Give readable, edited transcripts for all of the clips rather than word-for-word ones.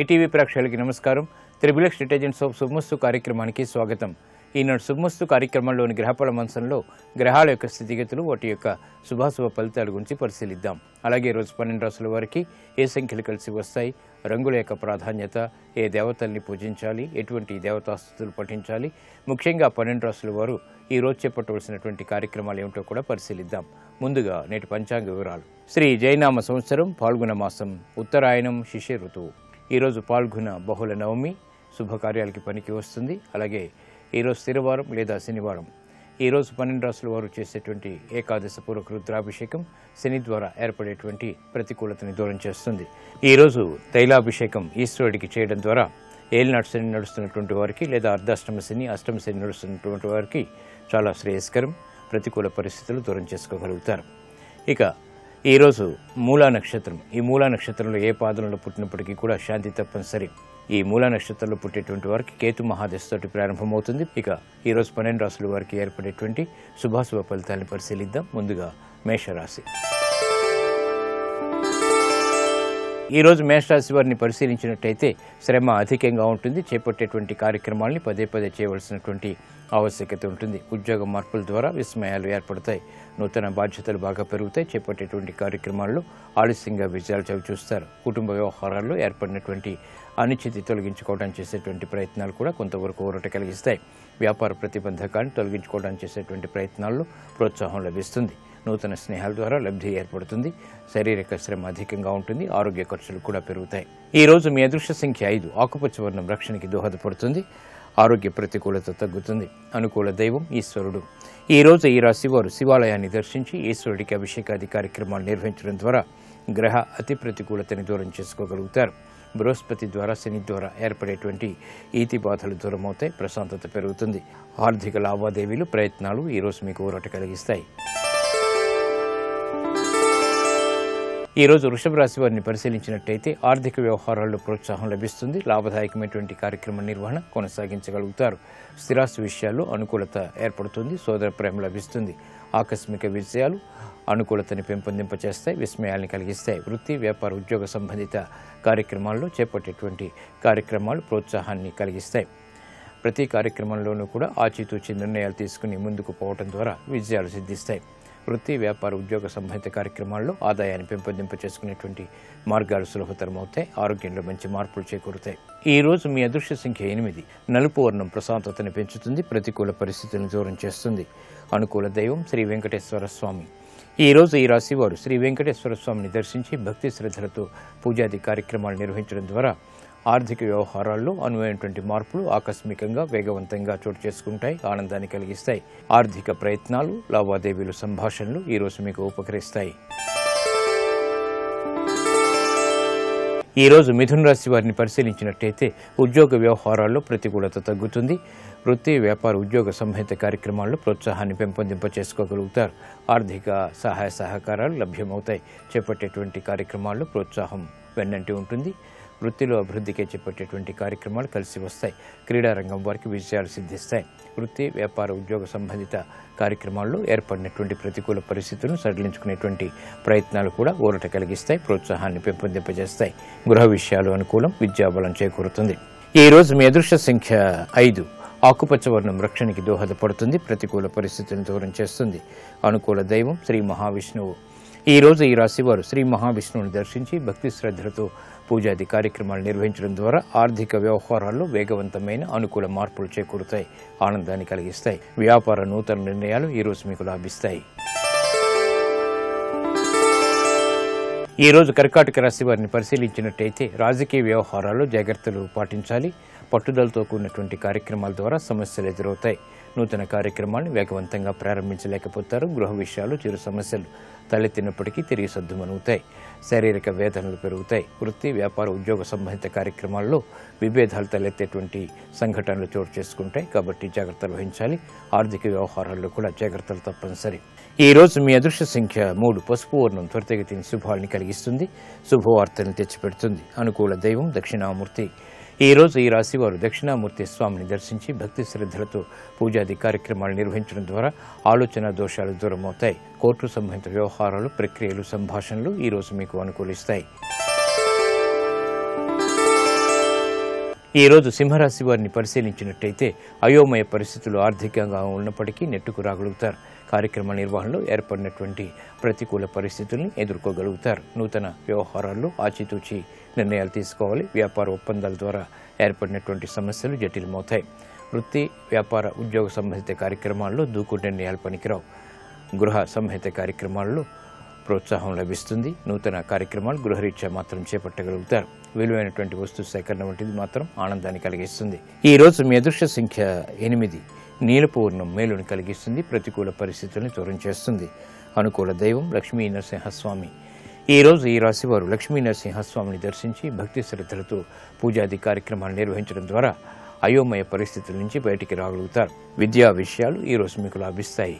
ETV ప్రేక్షకులకి నమస్కారం. Triple X detergents of శుభమస్తు కార్యక్రమానికి స్వాగతం. ఈనాడు శుభమస్తు కార్యక్రమంలోని గ్రహఫల మంచంలో గ్రహాల యొక్క స్థితిగతులు, వాటి యొక్క శుభాశుభ ఫలితాల గురించి పరిశీలిద్దాం. అలాగే రోజు 12 రాసుల వారికి ఏ సంఖ్యలు కలిసి వస్తాయి, రంగుల యొక్క ప్రాధాన్యత, ఏ దేవతల్ని పూజించాలి, ఎటువంటి దేవతాస్తుతులు పఠించాలి, ముఖ్యంగా 12 రాసుల వారు ఈ రోజు చేపట్టవలసినటువంటి కార్యక్రమాలు ఏమిటో కూడా పరిశీలిద్దాం. ముందుగా నేటి పంచాంగ వివరాలు. శ్రీ జైనామ సంవత్సరం పాల్గొన మాసం, ఉత్తరాయణం, శిశిర ఋతువు. ఈరోజు పాల్గొన బహుళ నవమి, శుభకార్యాలకి పనికి వస్తుంది. అలాగే ఈరోజు స్థిరవారం లేదా శనివారం. ఈరోజు 12 రాసుల వారు చేసేటువంటి ఏకాదశ పూర్వక రుద్రాభిషేకం శని ద్వారా ఏర్పడేటువంటి ప్రతికూలతని దూరం చేస్తుంది. ఈరోజు తైలాభిషేకం ఈశ్వరుడికి చేయడం ద్వారా ఏలినాటి శని నడుస్తున్నటువంటి వారికి లేదా అర్ధాష్టమ శని, అష్టమ శని నడుస్తున్నటువంటి వారికి చాలా శ్రేయస్కరం, ప్రతికూల పరిస్థితులు దూరం చేసుకోగలుగుతారు. ఇక ఈరోజు మూలా నక్షత్రం. ఈ మూలా నక్షత్రంలో ఏ పాదంలో పుట్టినప్పటికీ కూడా శాంతి తప్పనిసరి. ఈ మూలా నక్షత్రంలో పుట్టేటువంటి వారికి కేతు మహాదశతోటి ప్రారంభమవుతుంది. ఇక ఈరోజు 12 రాసుల వారికి ఏర్పడేటువంటి శుభాశుభ ఫలితాలను పరిశీలిద్దాం. ముందుగా మేషరాశి. ఈరోజు మేషరాశి వారిని పరిశీలించినట్టయితే శ్రమ అధికంగా ఉంటుంది. చేపట్టేటువంటి కార్యక్రమాలని పదే పదే చేయవలసినటువంటి ఆవశ్యకత ఉంటుంది. ఉద్యోగ మార్పుల ద్వారా విస్మయాలు ఏర్పడతాయి. నూతన బాధ్యతలు బాగా పెరుగుతాయి. చేపట్టేటువంటి కార్యక్రమాల్లో ఆలస్యంగా విజయాలు చవిచూస్తారు. కుటుంబ వ్యవహారాల్లో ఏర్పడినటువంటి అనిశ్చితి తొలగించుకోవడానికి చేసేటువంటి ప్రయత్నాలు కూడా కొంతవరకు ఊరట కలిగిస్తాయి. వ్యాపార ప్రతిబంధకాన్ని తొలగించుకోవడానికి చేసేటువంటి ప్రయత్నాల్లో ప్రోత్సాహం లభిస్తుంది. నూతన స్నేహాల ద్వారా లబ్ధి ఏర్పడుతుంది. శారీరక శ్రమ అధికంగా ఉంటుంది. ఆరోగ్య ఖర్చులు కూడా పెరుగుతాయి. ఈ రోజు మీ అదృష్ట సంఖ్య 5. ఆకుపచ్చ వర్ణం రక్షణకి దోహదపడుతుంది. ఆరోగ్య ప్రతికూలత తగ్గుతుంది. అనుకూల దైవం ఈశ్వరుడు. ఈ రోజు ఈ రాశి వారు శివాలయాన్ని దర్శించి ఈశ్వరుడికి అభిషేకాది కార్యక్రమాలు నిర్వహించడం ద్వారా గ్రహ అతి ప్రతికూలతని దూరం చేసుకోగలుగుతారు. బృహస్పతి ద్వారా, శని ద్వారా ఏర్పడేటువంటి ఈతి బాధలు దూరమవుతాయి. ప్రశాంతత పెరుగుతుంది. ఆర్థిక లావాదేవీలు, ప్రయత్నాలు ఈరోజు మీకు ఊరట కలిగిస్తాయి. ఈరోజు వృషభ రాశి వారిని పరిశీలించినట్టయితే ఆర్థిక వ్యవహారాల్లో ప్రోత్సాహం లభిస్తుంది. లాభదాయకమైనటువంటి కార్యక్రమ నిర్వహణ కొనసాగించగలుగుతారు. స్థిరాస్తి విషయాల్లో అనుకూలత ఏర్పడుతుంది. సోదర ప్రేమ లభిస్తుంది. ఆకస్మిక విజయాలు అనుకూలతని పెంపొందింపచేస్తాయి, విస్మయాల్ని కలిగిస్తాయి. వృత్తి, వ్యాపార, ఉద్యోగ సంబంధిత కార్యక్రమాల్లో చేపట్టేటువంటి కార్యక్రమాలు ప్రోత్సాహాన్ని కలిగిస్తాయి. ప్రతి కార్యక్రమంలోనూ కూడా ఆచితూచి నిర్ణయాలు తీసుకుని ముందుకు పోవడం ద్వారా విజయాలు సిద్ధిస్తాయి. వృత్తి, వ్యాపార, ఉద్యోగ సంబంధిత కార్యక్రమాల్లో ఆదాయాన్ని పెంపొందింపచేసుకునేటువంటి మార్గాలు సులభతరమవుతాయి. ఆరోగ్యంలో మంచి మార్పులు చేకూరుతాయి. ఈ రోజు మీ అదృష్ట సంఖ్య 8. నలుపు వర్ణం ప్రశాంతతని పెంచుతుంది. ప్రతికూల పరిస్థితులను దూరం చేస్తుంది. అనుకూల దైవం శ్రీ వెంకటేశ్వర స్వామి. ఈ రోజు ఈ రాశి వారు శ్రీ వెంకటేశ్వర స్వామిని దర్శించి భక్తి శ్రద్ధలతో పూజాది కార్యక్రమాలు నిర్వహించడం ద్వారా ఆర్థిక వ్యవహారాల్లో అనువైనటువంటి మార్పులు ఆకస్మికంగా వేగవంతంగా చోటు చేసుకుంటాయి. ఆనందాన్ని కలిగిస్తాయి. ఆర్థిక ప్రయత్నాలు, లావాదేవీలు, సంభాషణలు ఈరోజు మీకు ఉపకరిస్తాయి. ఈ రోజు మిథున రాశి వారిని పరిశీలించినట్టయితే ఉద్యోగ వ్యవహారాల్లో ప్రతికూలత తగ్గుతుంది. వృత్తి, వ్యాపార, ఉద్యోగ సంబంధిత కార్యక్రమాల్లో ప్రోత్సాహాన్ని పెంపొందింపచేసుకోగలుగుతారు. ఆర్థిక సహాయ సహకారాలు లభ్యమవుతాయి. చేపట్టేటువంటి కార్యక్రమాల్లో ప్రోత్సాహం వెన్నంటి ఉంటుంది. వృత్తిలో అభివృద్ధికి చేపట్టేటువంటి కార్యక్రమాలు కలిసి వస్తాయి. క్రీడారంగం వారికి విజయాలు సిద్ధిస్తాయి. వృత్తి, వ్యాపార, ఉద్యోగ సంబంధిత కార్యక్రమాల్లో ఏర్పడినటువంటి ప్రతికూల పరిస్థితులను సడలించుకునేటువంటి ప్రయత్నాలు కూడా ఊరట కలిగిస్తాయి. ప్రోత్సాహాన్ని పెంపొందింపజేస్తాయి. గృహ విషయాలు అనుకూలం, విద్యాబలం చేకూరుతుంది. ఈ రోజు మీ అదృష్ట సంఖ్య 5. ఆకుపచ్చ వర్ణం రక్షణకి దోహదపడుతుంది. ప్రతికూల పరిస్థితులను దూరం చేస్తుంది. అనుకూల దైవం శ్రీ మహావిష్ణువు. ఈ రోజు ఈ రాశి వారు శ్రీ మహావిష్ణువుని దర్శించి భక్తి శ్రద్ధలతో పూజాది కార్యక్రమాలు నిర్వహించడం ద్వారా ఆర్థిక వ్యవహారాల్లో వేగవంతమైన అనుకూల మార్పులు చేకూరుతాయి. ఆనందాన్ని కలిగిస్తాయి. వ్యాపార నూతన నిర్ణయాలు ఈరోజు మీకు లాభిస్తాయి. ఈ రోజు కర్కాటక రాశి వారిని పరిశీలించినట్టయితే రాజకీయ వ్యవహారాల్లో జాగ్రత్తలు పాటించాలి. పట్టుదలతో కూడినటువంటి కార్యక్రమాల ద్వారా సమస్యలు ఎదురవుతాయి. నూతన కార్యక్రమాన్ని వేగవంతంగా ప్రారంభించలేకపోతారు. గృహ విషయాలు చిరు సమస్యలు తలెత్తినప్పటికీ తిరిగి సద్దుమణుగుతాయి. శారీరక వేదనలు పెరుగుతాయి. వృత్తి, వ్యాపార, ఉద్యోగ సంబంధిత కార్యక్రమాల్లో విభేదాలు తలెత్తేటువంటి సంఘటనలు చోటు చేసుకుంటాయి. కాబట్టి జాగ్రత్తలు వహించాలి. ఆర్థిక వ్యవహారాల్లో కూడా జాగ్రత్తలు తప్పనిసరి. ఈ రోజు మీ అదృష్ట సంఖ్య 3. పసుపు వర్ణం త్వరితగతిని శుభాల్ని కలిగిస్తుంది. శుభవార్తలను తెచ్చిపెడుతుంది. అనుకూల దైవం దక్షిణామూర్తి. ఈ రోజు ఈ రాశి వారు దక్షిణామూర్తి స్వామిని దర్శించి భక్తి శ్రద్ధలతో పూజాది కార్యక్రమాలు నిర్వహించడం ద్వారా ఆలోచన దోషాలు దూరమవుతాయి. కోర్టు సంబంధిత వ్యవహారాలు, ప్రక్రియలు, సంభాషణలు ఈ రోజు మీకు అనుకూలిస్తాయి. ఈరోజు సింహరాశి వారిని పరిశీలించినట్టయితే అయోమయ పరిస్థితులు ఆర్థికంగా ఉన్నప్పటికీ నెట్టుకు రాగలుగుతారు. కార్యక్రమ నిర్వహణలో ఏర్పడినటువంటి ప్రతికూల పరిస్థితుల్ని ఎదుర్కోగలుగుతారు. నూతన వ్యవహారాల్లో ఆచితూచి నిర్ణయాలు తీసుకోవాలి. వ్యాపార ఒప్పందాల ద్వారా ఏర్పడినటువంటి సమస్యలు జటిలమవుతాయి. వృత్తి, వ్యాపార, ఉద్యోగ సంబంధిత కార్యక్రమాల్లో దూకుడు నిర్ణయాలు పనికిరావు. గృహ సంహిత కార్యక్రమాల్లో ప్రోత్సాహం లభిస్తుంది. నూతన కార్యక్రమాలు గృహరీత్యా మాత్రం చేపట్టగలుగుతారు. విలువైనటువంటి వస్తు సేకరణ వంటిది మాత్రం ఆనందాన్ని కలిగిస్తుంది. ఈ రోజు మీ అదృష్ట సంఖ్య 8. నీలపు వర్ణం మేలుని కలిగిస్తుంది. ప్రతికూల పరిస్థితుల్ని దూరం చేస్తుంది. అనుకూల దైవం లక్ష్మీ నరసింహస్వామి. ఈ రోజు ఈ రాశి వారు లక్ష్మీ నరసింహస్వామిని దర్శించి భక్తి శ్రద్ధలతో పూజాది కార్యక్రమాలు నిర్వహించడం ద్వారా అయోమయ పరిస్థితుల నుంచి బయటికి రాగలుగుతారు. విద్యా విషయాలు ఈ రోజు మీకు లాభిస్తాయి.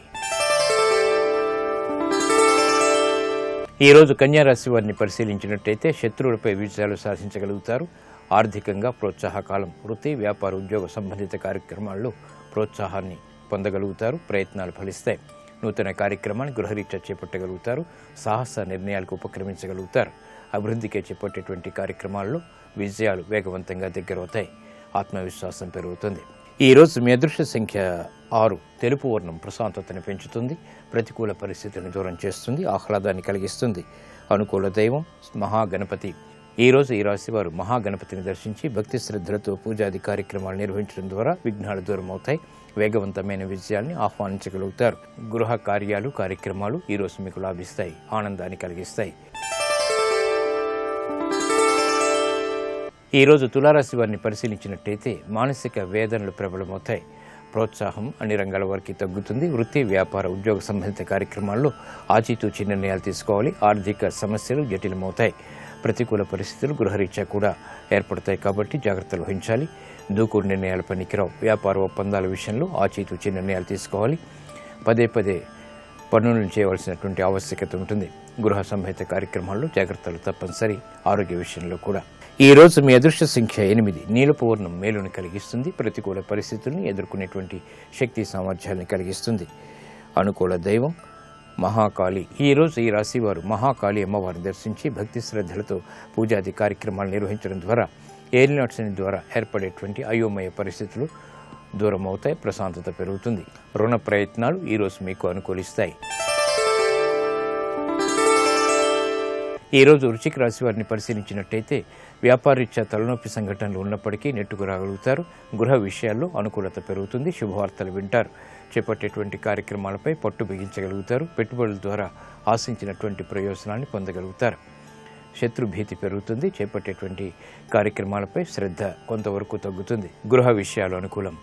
ఈ రోజు కన్యారాశి వారిని పరిశీలించినట్టయితే శత్రువులపై విజయాలు సాధించగలుగుతారు. ఆర్థికంగా ప్రోత్సాహకాలం. వృత్తి, వ్యాపార, ఉద్యోగ సంబంధిత కార్యక్రమాల్లో ప్రోత్సాహాన్ని పొందగలుగుతారు. ప్రయత్నాలు ఫలిస్తాయి. నూతన కార్యక్రమాన్ని గృహరీత్యా చేపట్టగలుగుతారు. సాహస నిర్ణయాలకు ఉపక్రమించగలుగుతారు. అభివృద్ధికే చేపట్టేటువంటి కార్యక్రమాల్లో విజయాలు వేగవంతంగా దగ్గరవుతాయి. ఆత్మవిశ్వాసం పెరుగుతుంది. ఈ రోజు మీ అదృష్ట సంఖ్య 6. తెలుపు వర్ణం ప్రశాంతతను పెంచుతుంది. ప్రతికూల పరిస్థితులను దూరం చేస్తుంది. ఆహ్లాదాన్ని కలిగిస్తుంది. అనుకూల దైవం మహాగణపతి. ఈ రోజు ఈ రాశి వారు మహాగణపతిని దర్శించి భక్తి శ్రద్ధలతో పూజాది కార్యక్రమాలు నిర్వహించడం ద్వారా విఘ్నాలు దూరం అవుతాయి. వేగవంతమైన విజయాల్ని ఆహ్వానించగలుగుతారు. గృహ కార్యాలు, కార్యక్రమాలు ఈ రోజు మీకు లాభిస్తాయి. ఆనందాన్ని కలిగిస్తాయి. ఈ రోజు తులారాశి వారిని పరిశీలించినట్టయితే మానసిక వేదనలు ప్రబలమవుతాయి. ప్రోత్సాహం అన్ని రంగాల వారికి తగ్గుతుంది. వృత్తి, వ్యాపార, ఉద్యోగ సంబంధిత కార్యక్రమాల్లో ఆచితూచి నిర్ణయాలు తీసుకోవాలి. ఆర్థిక సమస్యలు జటిలమవుతాయి. ప్రతికూల పరిస్థితులు గృహరీత్యా కూడా ఏర్పడతాయి కాబట్టి జాగ్రత్తలు వహించాలి. దూకుడు నిర్ణయాలు పనికిరావు. వ్యాపార ఒప్పందాల విషయంలో ఆచితూచి నిర్ణయాలు తీసుకోవాలి. పదే పనులను చేయవలసినటువంటి ఆవశ్యకత ఉంటుంది. గృహ సంహిత కార్యక్రమాల్లో జాగ్రత్తలు తప్పనిసరి. ఆరోగ్య విషయంలో కూడా. ఈ రోజు మీ అదృష్ట సంఖ్య 8. నీలపు వర్ణం మేలుని కలిగిస్తుంది. ప్రతికూల పరిస్థితుల్ని ఎదుర్కొనేటువంటి శక్తి సామర్థ్యాన్ని కలిగిస్తుంది. అనుకూల దైవం మహాకాళి. ఈ రోజు ఈ రాశి వారు మహాకాళి అమ్మవారిని దర్శించి భక్తి శ్రద్ధలతో పూజాది కార్యక్రమాలు నిర్వహించడం ద్వారా ఏలినాటి శని ద్వారా ఏర్పడేటువంటి అయోమయ పరిస్థితులు దూరం అవుతాయి. ప్రశాంతత పెరుగుతుంది. రుణ ప్రయత్నాలు ఈ రోజు మీకు అనుకూలిస్తాయి. ఈ రోజు వృశ్చిక రాశి వారిని పరిశీలించినట్టయితే వ్యాపారరీత్యా తలనొప్పి సంఘటనలు ఉన్నప్పటికీ నెట్టుకు రాగలుగుతారు. గృహ విషయాల్లో అనుకూలత పెరుగుతుంది. శుభవార్తలు వింటారు. చేపట్టేటువంటి కార్యక్రమాలపై పట్టు బిగించగలుగుతారు. పెట్టుబడుల ద్వారా ఆశించినటువంటి ప్రయోజనాన్ని పొందగలుగుతారు. శత్రు భీతి పెరుగుతుంది. చేపట్టేటువంటి కార్యక్రమాలపై శ్రద్ధ కొంతవరకు తగ్గుతుంది. గృహ విషయాలు అనుకూలం.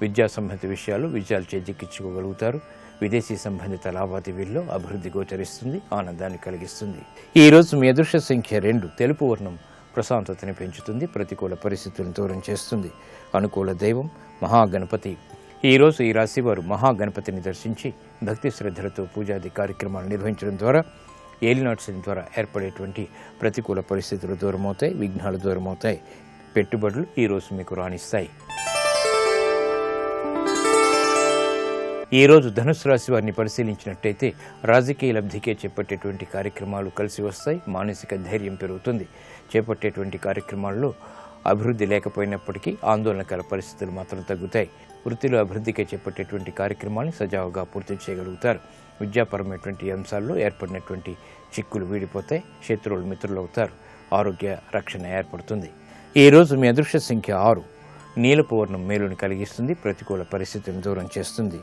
విద్యా సంబంధిత విషయాలు విజయాలు చేజిక్కించుకోగలుగుతారు. విదేశీ సంబంధిత లావాదేవీల్లో అభివృద్ధి గోచరిస్తుంది. ఆనందాన్ని కలిగిస్తుంది. ఈ రోజు మీ అదృష్ట సంఖ్య 2. తెలుపు వర్ణం ప్రశాంతతని పెంచుతుంది. ప్రతికూల పరిస్థితులను దూరం చేస్తుంది. అనుకూల దైవం మహాగణపతి. ఈ రోజు ఈ రాశి వారు మహాగణపతిని దర్శించి భక్తి శ్రద్ధలతో పూజాది కార్యక్రమాలు నిర్వహించడం ద్వారా ఏలినాటి శని ద్వారా ఏర్పడేటువంటి ప్రతికూల పరిస్థితులు దూరమవుతాయి. విఘ్నాలు దూరమవుతాయి. పెట్టుబడులు ఈ రోజు మీకు రాణిస్తాయి. ఈ రోజు ధనుసు రాశి వారిని పరిశీలించినట్టయితే రాజకీయ లబ్ధికే చేపట్టేటువంటి కార్యక్రమాలు కలిసి వస్తాయి. మానసిక ధైర్యం పెరుగుతుంది. చేపట్టేటువంటి కార్యక్రమాల్లో అభివృద్ధి లేకపోయినప్పటికీ ఆందోళనకర పరిస్థితులు మాత్రం తగ్గుతాయి. వృత్తిలో అభివృద్ధికే చేపట్టేటువంటి కార్యక్రమాన్ని సజావుగా పూర్తి చేయగలుగుతారు. విద్యాపరమైనటువంటి అంశాల్లో ఏర్పడినటువంటి చిక్కులు వీడిపోతాయి. శత్రువులు మిత్రులు అవుతారు. ఆరోగ్య రక్షణ ఏర్పడుతుంది. ఈ రోజు మీ అదృష్ట సంఖ్య 6. నీలపు వర్ణం మేలుని కలిగిస్తుంది. ప్రతికూల పరిస్థితిని దూరం చేస్తుంది.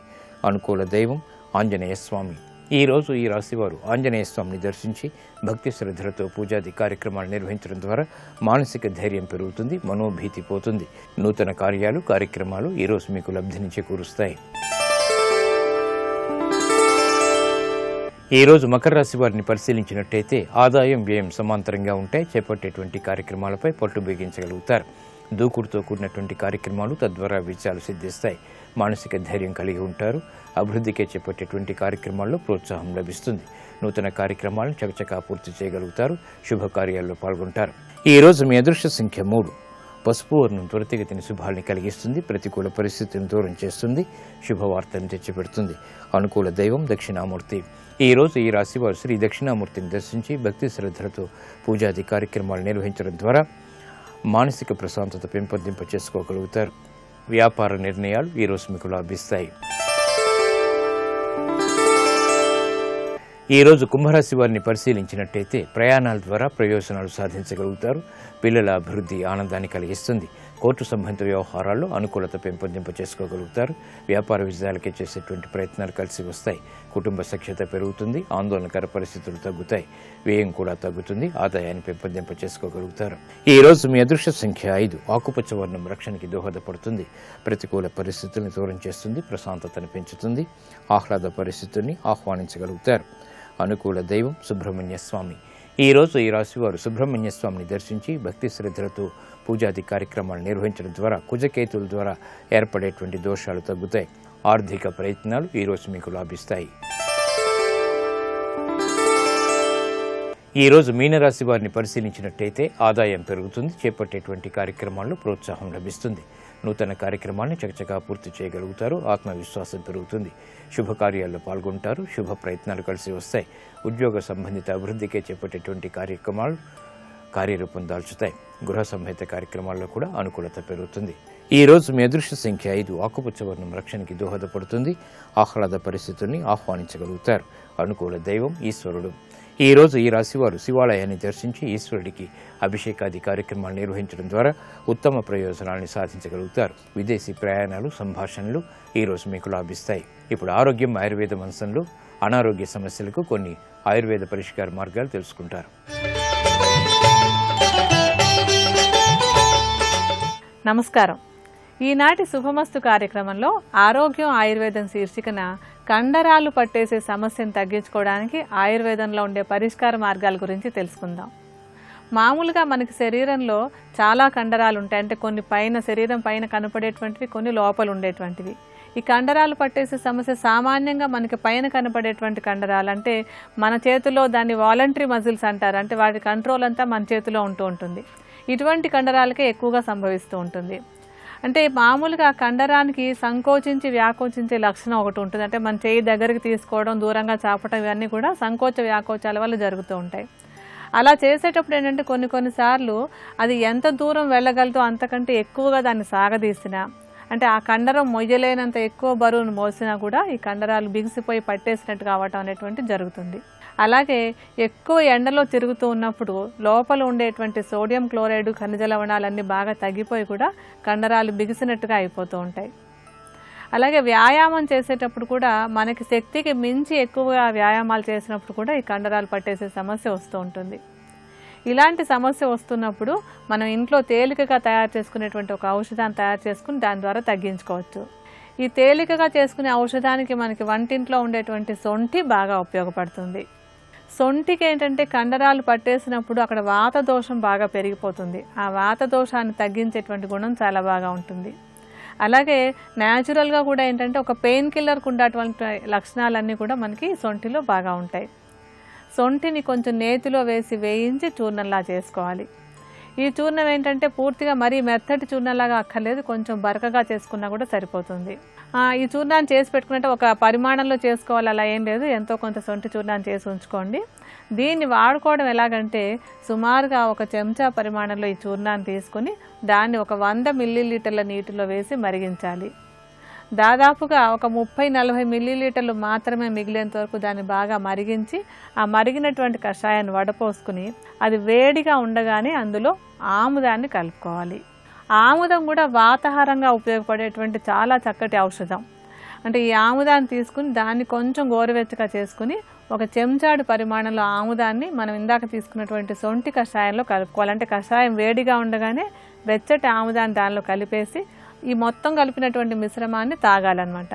అనుకూల దైవం ఆంజనేయ స్వామి. ఈ రోజు ఈ రాశివారు ఆంజనేయ స్వామిని దర్శించి భక్తి శ్రద్ధలతో పూజాది కార్యక్రమాలు నిర్వహించడం ద్వారా మానసిక ధైర్యం పెరుగుతుంది. మనోభీతి పోతుంది. నూతన కార్యాలు, కార్యక్రమాలు ఈ రోజు మీకు లబ్ధిని చేకూరుస్తాయి. ఈ రోజు మకర రాశి వారిని పరిశీలించినట్టయితే ఆదాయం, వ్యయం సమాంతరంగా ఉంటాయి. చేపట్టేటువంటి కార్యక్రమాలపై పట్టు బిగించగలుగుతారు. దూకుడుతో కూడినటువంటి కార్యక్రమాలు తద్వారా విజయాలు సిద్ధిస్తాయి. మానసిక ధైర్యం కలిగి ఉంటారు. అభివృద్ధికే చేపట్టేటువంటి కార్యక్రమాల్లో ప్రోత్సాహం లభిస్తుంది. నూతన కార్యక్రమాలను చకచకా పూర్తి చేయగలుగుతారు. శుభకార్యాల్లో పాల్గొంటారు. ఈ రోజు మీ అదృష్ట సంఖ్య 3. పసుపు వర్ణం త్వరితగతిని శుభాల్ని కలిగిస్తుంది. ప్రతికూల పరిస్థితిని దూరం చేస్తుంది. శుభవార్తను తెచ్చిపెడుతుంది. అనుకూల దైవం దక్షిణామూర్తి. ఈ రోజు ఈ రాశి వారు శ్రీ దక్షిణామూర్తిని దర్శించి భక్తి శ్రద్ధలతో పూజాది కార్యక్రమాలు నిర్వహించడం ద్వారా మానసిక ప్రశాంతత పెంపొందింప చేసుకోగలుగుతారు. వ్యాపార నిర్ణయాలు ఈరోజు మీకు లాభిస్తాయి. ఈరోజు కుంభరాశి వారిని పరిశీలించినట్టయితే ప్రయాణాల ద్వారా ప్రయోజనాలు సాధించగలుగుతారు. పిల్లల అభివృద్ధి ఆనందాన్ని కలిగిస్తుంది. కోర్టు సంబంధిత వ్యవహారాల్లో అనుకూలత పెంపొందింప చేసుకోగలుగుతారు. వ్యాపార విజయాలకే చేసేటువంటి ప్రయత్నాలు కలిసి వస్తాయి. కుటుంబ సఖ్యత పెరుగుతుంది. ఆందోళనకర పరిస్థితులు తగ్గుతాయి. వ్యయం కూడా తగ్గుతుంది. ఆదాయాన్ని పెంపొందింప చేసుకోగలుగుతారు. ఈ రోజు మీ అదృష్ట సంఖ్య 5. ఆకుపచ్చ వర్ణం రక్షణకి దోహదపడుతుంది. ప్రతికూల పరిస్థితుల్ని దూరం చేస్తుంది. ప్రశాంతతను పెంచుతుంది. ఆహ్లాద పరిస్థితుల్ని ఆహ్వానించగలుగుతారు. అనుకూల దైవం సుబ్రహ్మణ్య స్వామి. ఈరోజు ఈ రాశివారు సుబ్రహ్మణ్య స్వామిని దర్శించి భక్తి శ్రద్ధలతో పూజాది కార్యక్రమాలు నిర్వహించడం ద్వారా కుజకేతుల ద్వారా ఏర్పడేటువంటి దోషాలు తగ్గుతాయి. ఆర్థిక ప్రయత్నాలు ఈరోజు మీకు లాభిస్తాయి. ఈరోజు మీనరాశి వారిని పరిశీలించినట్టయితే ఆదాయం పెరుగుతుంది. చేపట్టేటువంటి కార్యక్రమాల్లో ప్రోత్సాహం లభిస్తుంది. నూతన కార్యక్రమాన్ని చకచకా పూర్తి చేయగలుగుతారు. ఆత్మవిశ్వాసం పెరుగుతుంది. శుభకార్యాల్లో పాల్గొంటారు. శుభ ప్రయత్నాలు కలిసి వస్తాయి. ఉద్యోగ సంబంధిత అభివృద్ధికే చేపట్టేటువంటి కార్యక్రమాలు కార్యరూపం దాల్చుతాయి. గృహ సంబంధిత కార్యక్రమాల్లో కూడా అనుకూలత పెరుగుతుంది. ఈ రోజు మీ అదృష్ట సంఖ్య 5. ఆకుపచ్చ వర్ణం రక్షణకి దోహదపడుతుంది. ఆహ్లాద పరిస్థితుల్ని ఆహ్వానించగలుగుతారు. అనుకూల దైవం ఈశ్వరుడు. ఈ రోజు ఈ రాశివారు శివాలయాన్ని దర్శించి ఈశ్వరుడికి అభిషేకాది కార్యక్రమాలు నిర్వహించడం ద్వారా ఉత్తమ ప్రయోజనాలను సాధించగలుగుతారు. విదేశీ ప్రయాణాలు సంభాషణలు ఈరోజు మీకు లాభిస్తాయి. ఇప్పుడు ఆరోగ్యం ఆయుర్వేద అంశంలో అనారోగ్య సమస్యలకు కొన్ని ఆయుర్వేద పరిష్కార మార్గాలు తెలుసుకుంటారు. నమస్కారం. ఈనాటి శుభమస్తు కార్యక్రమంలో ఆరోగ్యం ఆయుర్వేదం శీర్షికన కండరాలు పట్టేసే సమస్యను తగ్గించుకోవడానికి ఆయుర్వేదంలో ఉండే పరిష్కార మార్గాల గురించి తెలుసుకుందాం. మామూలుగా మనకి శరీరంలో చాలా కండరాలు ఉంటాయి. అంటే కొన్ని శరీరం పైన కనపడేటువంటివి, కొన్ని లోపల ఉండేటువంటివి. ఈ కండరాలు పట్టేసే సమస్య సామాన్యంగా మనకి పైన కనపడేటువంటి కండరాలు, అంటే మన చేతిలో దాన్ని వాలంటరీ మజిల్స్ అంటారు. అంటే వాటి కంట్రోల్ అంతా మన చేతిలో ఉంటూ ఉంటుంది. ఇటువంటి కండరాలకే ఎక్కువగా సంభవిస్తూ ఉంటుంది. అంటే మామూలుగా కండరానికి సంకోచించి వ్యాకోచించే లక్షణం ఒకటి ఉంటుంది. అంటే మన చేయి దగ్గరికి తీసుకోవడం, దూరంగా చాపటం, ఇవన్నీ కూడా సంకోచ వ్యాకోచాల వల్ల జరుగుతూ ఉంటాయి. అలా చేసేటప్పుడు ఏంటంటే కొన్నిసార్లు అది ఎంత దూరం వెళ్ళగలదో అంతకంటే ఎక్కువగా దాన్ని సాగదీసినా, అంటే ఆ కండరం మొయ్యలేనంత ఎక్కువ బరువును మోసినా కూడా ఈ కండరాలు బిగిసిపోయి పట్టేసినట్టు కావటం అనేటువంటి జరుగుతుంది. అలాగే ఎక్కువ ఎండలో తిరుగుతూ ఉన్నప్పుడు లోపల ఉండేటువంటి సోడియం క్లోరైడ్, ఖనిజ లవణాలన్నీ బాగా తగ్గిపోయి కూడా కండరాలు బిగిసినట్టుగా అయిపోతూ ఉంటాయి. అలాగే వ్యాయామం చేసేటప్పుడు కూడా మనకి శక్తికి మించి ఎక్కువగా వ్యాయామాలు చేసినప్పుడు కూడా ఈ కండరాలు పట్టేసే సమస్య వస్తూ ఉంటుంది. ఇలాంటి సమస్య వస్తున్నప్పుడు మనం ఇంట్లో తేలికగా తయారు చేసుకునేటువంటి ఒక ఔషధాన్ని తయారు చేసుకుని దాని ద్వారా తగ్గించుకోవచ్చు. ఈ తేలికగా చేసుకునే ఔషధానికి మనకి వంటింట్లో ఉండేటువంటి సొంఠి బాగా ఉపయోగపడుతుంది. సొంఠికి ఏంటంటే కండరాలు పట్టేసినప్పుడు అక్కడ వాత దోషం బాగా పెరిగిపోతుంది. ఆ వాత దోషాన్ని తగ్గించేటువంటి గుణం చాలా బాగా ఉంటుంది. అలాగే న్యాచురల్గా కూడా ఏంటంటే ఒక పెయిన్ కిల్లర్కు ఉండేటువంటి లక్షణాలన్నీ కూడా మనకి సొంఠిలో బాగా ఉంటాయి. సొంఠిని కొంచెం నేతిలో వేయించి చూర్ణంలా చేసుకోవాలి. ఈ చూర్ణం ఏంటంటే పూర్తిగా మరీ మెత్తటి చూర్ణంలాగా అక్కర్లేదు, కొంచెం బరకగా చేసుకున్నా కూడా సరిపోతుంది. ఈ చూర్ణాన్ని చేసి పెట్టుకున్నట్టు ఒక పరిమాణంలో చేసుకోవాలి, అలా ఏం లేదు. ఎంతో కొంత సొంటి చూర్ణాన్ని చేసి ఉంచుకోండి. దీన్ని వాడుకోవడం ఎలాగంటే సుమారుగా ఒక చెంచా పరిమాణంలో ఈ చూర్ణాన్ని తీసుకుని దాన్ని ఒక 100 మిల్లీలీటర్ల నీటిలో వేసి మరిగించాలి. దాదాపుగా ఒక 30-40 మిల్లీలీటర్లు మాత్రమే మిగిలేంత వరకు దాన్ని బాగా మరిగించి ఆ మరిగినటువంటి కషాయాన్ని వడపోసుకుని అది వేడిగా ఉండగానే అందులో ఆముదాన్ని కలుపుకోవాలి. ఆముదం కూడా వాతాహారంగా ఉపయోగపడేటువంటి చాలా చక్కటి ఔషధం. అంటే ఈ ఆముదాన్ని తీసుకుని దాన్ని కొంచెం గోరువెచ్చగా చేసుకుని ఒక చెంచాడు పరిమాణంలో ఆముదాన్ని మనం ఇందాక తీసుకున్నటువంటి సొంటి కషాయంలో కలుపుకోవాలి. అంటే కషాయం వేడిగా ఉండగానే వెచ్చటి ఆముదాన్ని దానిలో కలిపేసి ఈ మొత్తం కలిపినటువంటి మిశ్రమాన్ని తాగాలన్నమాట.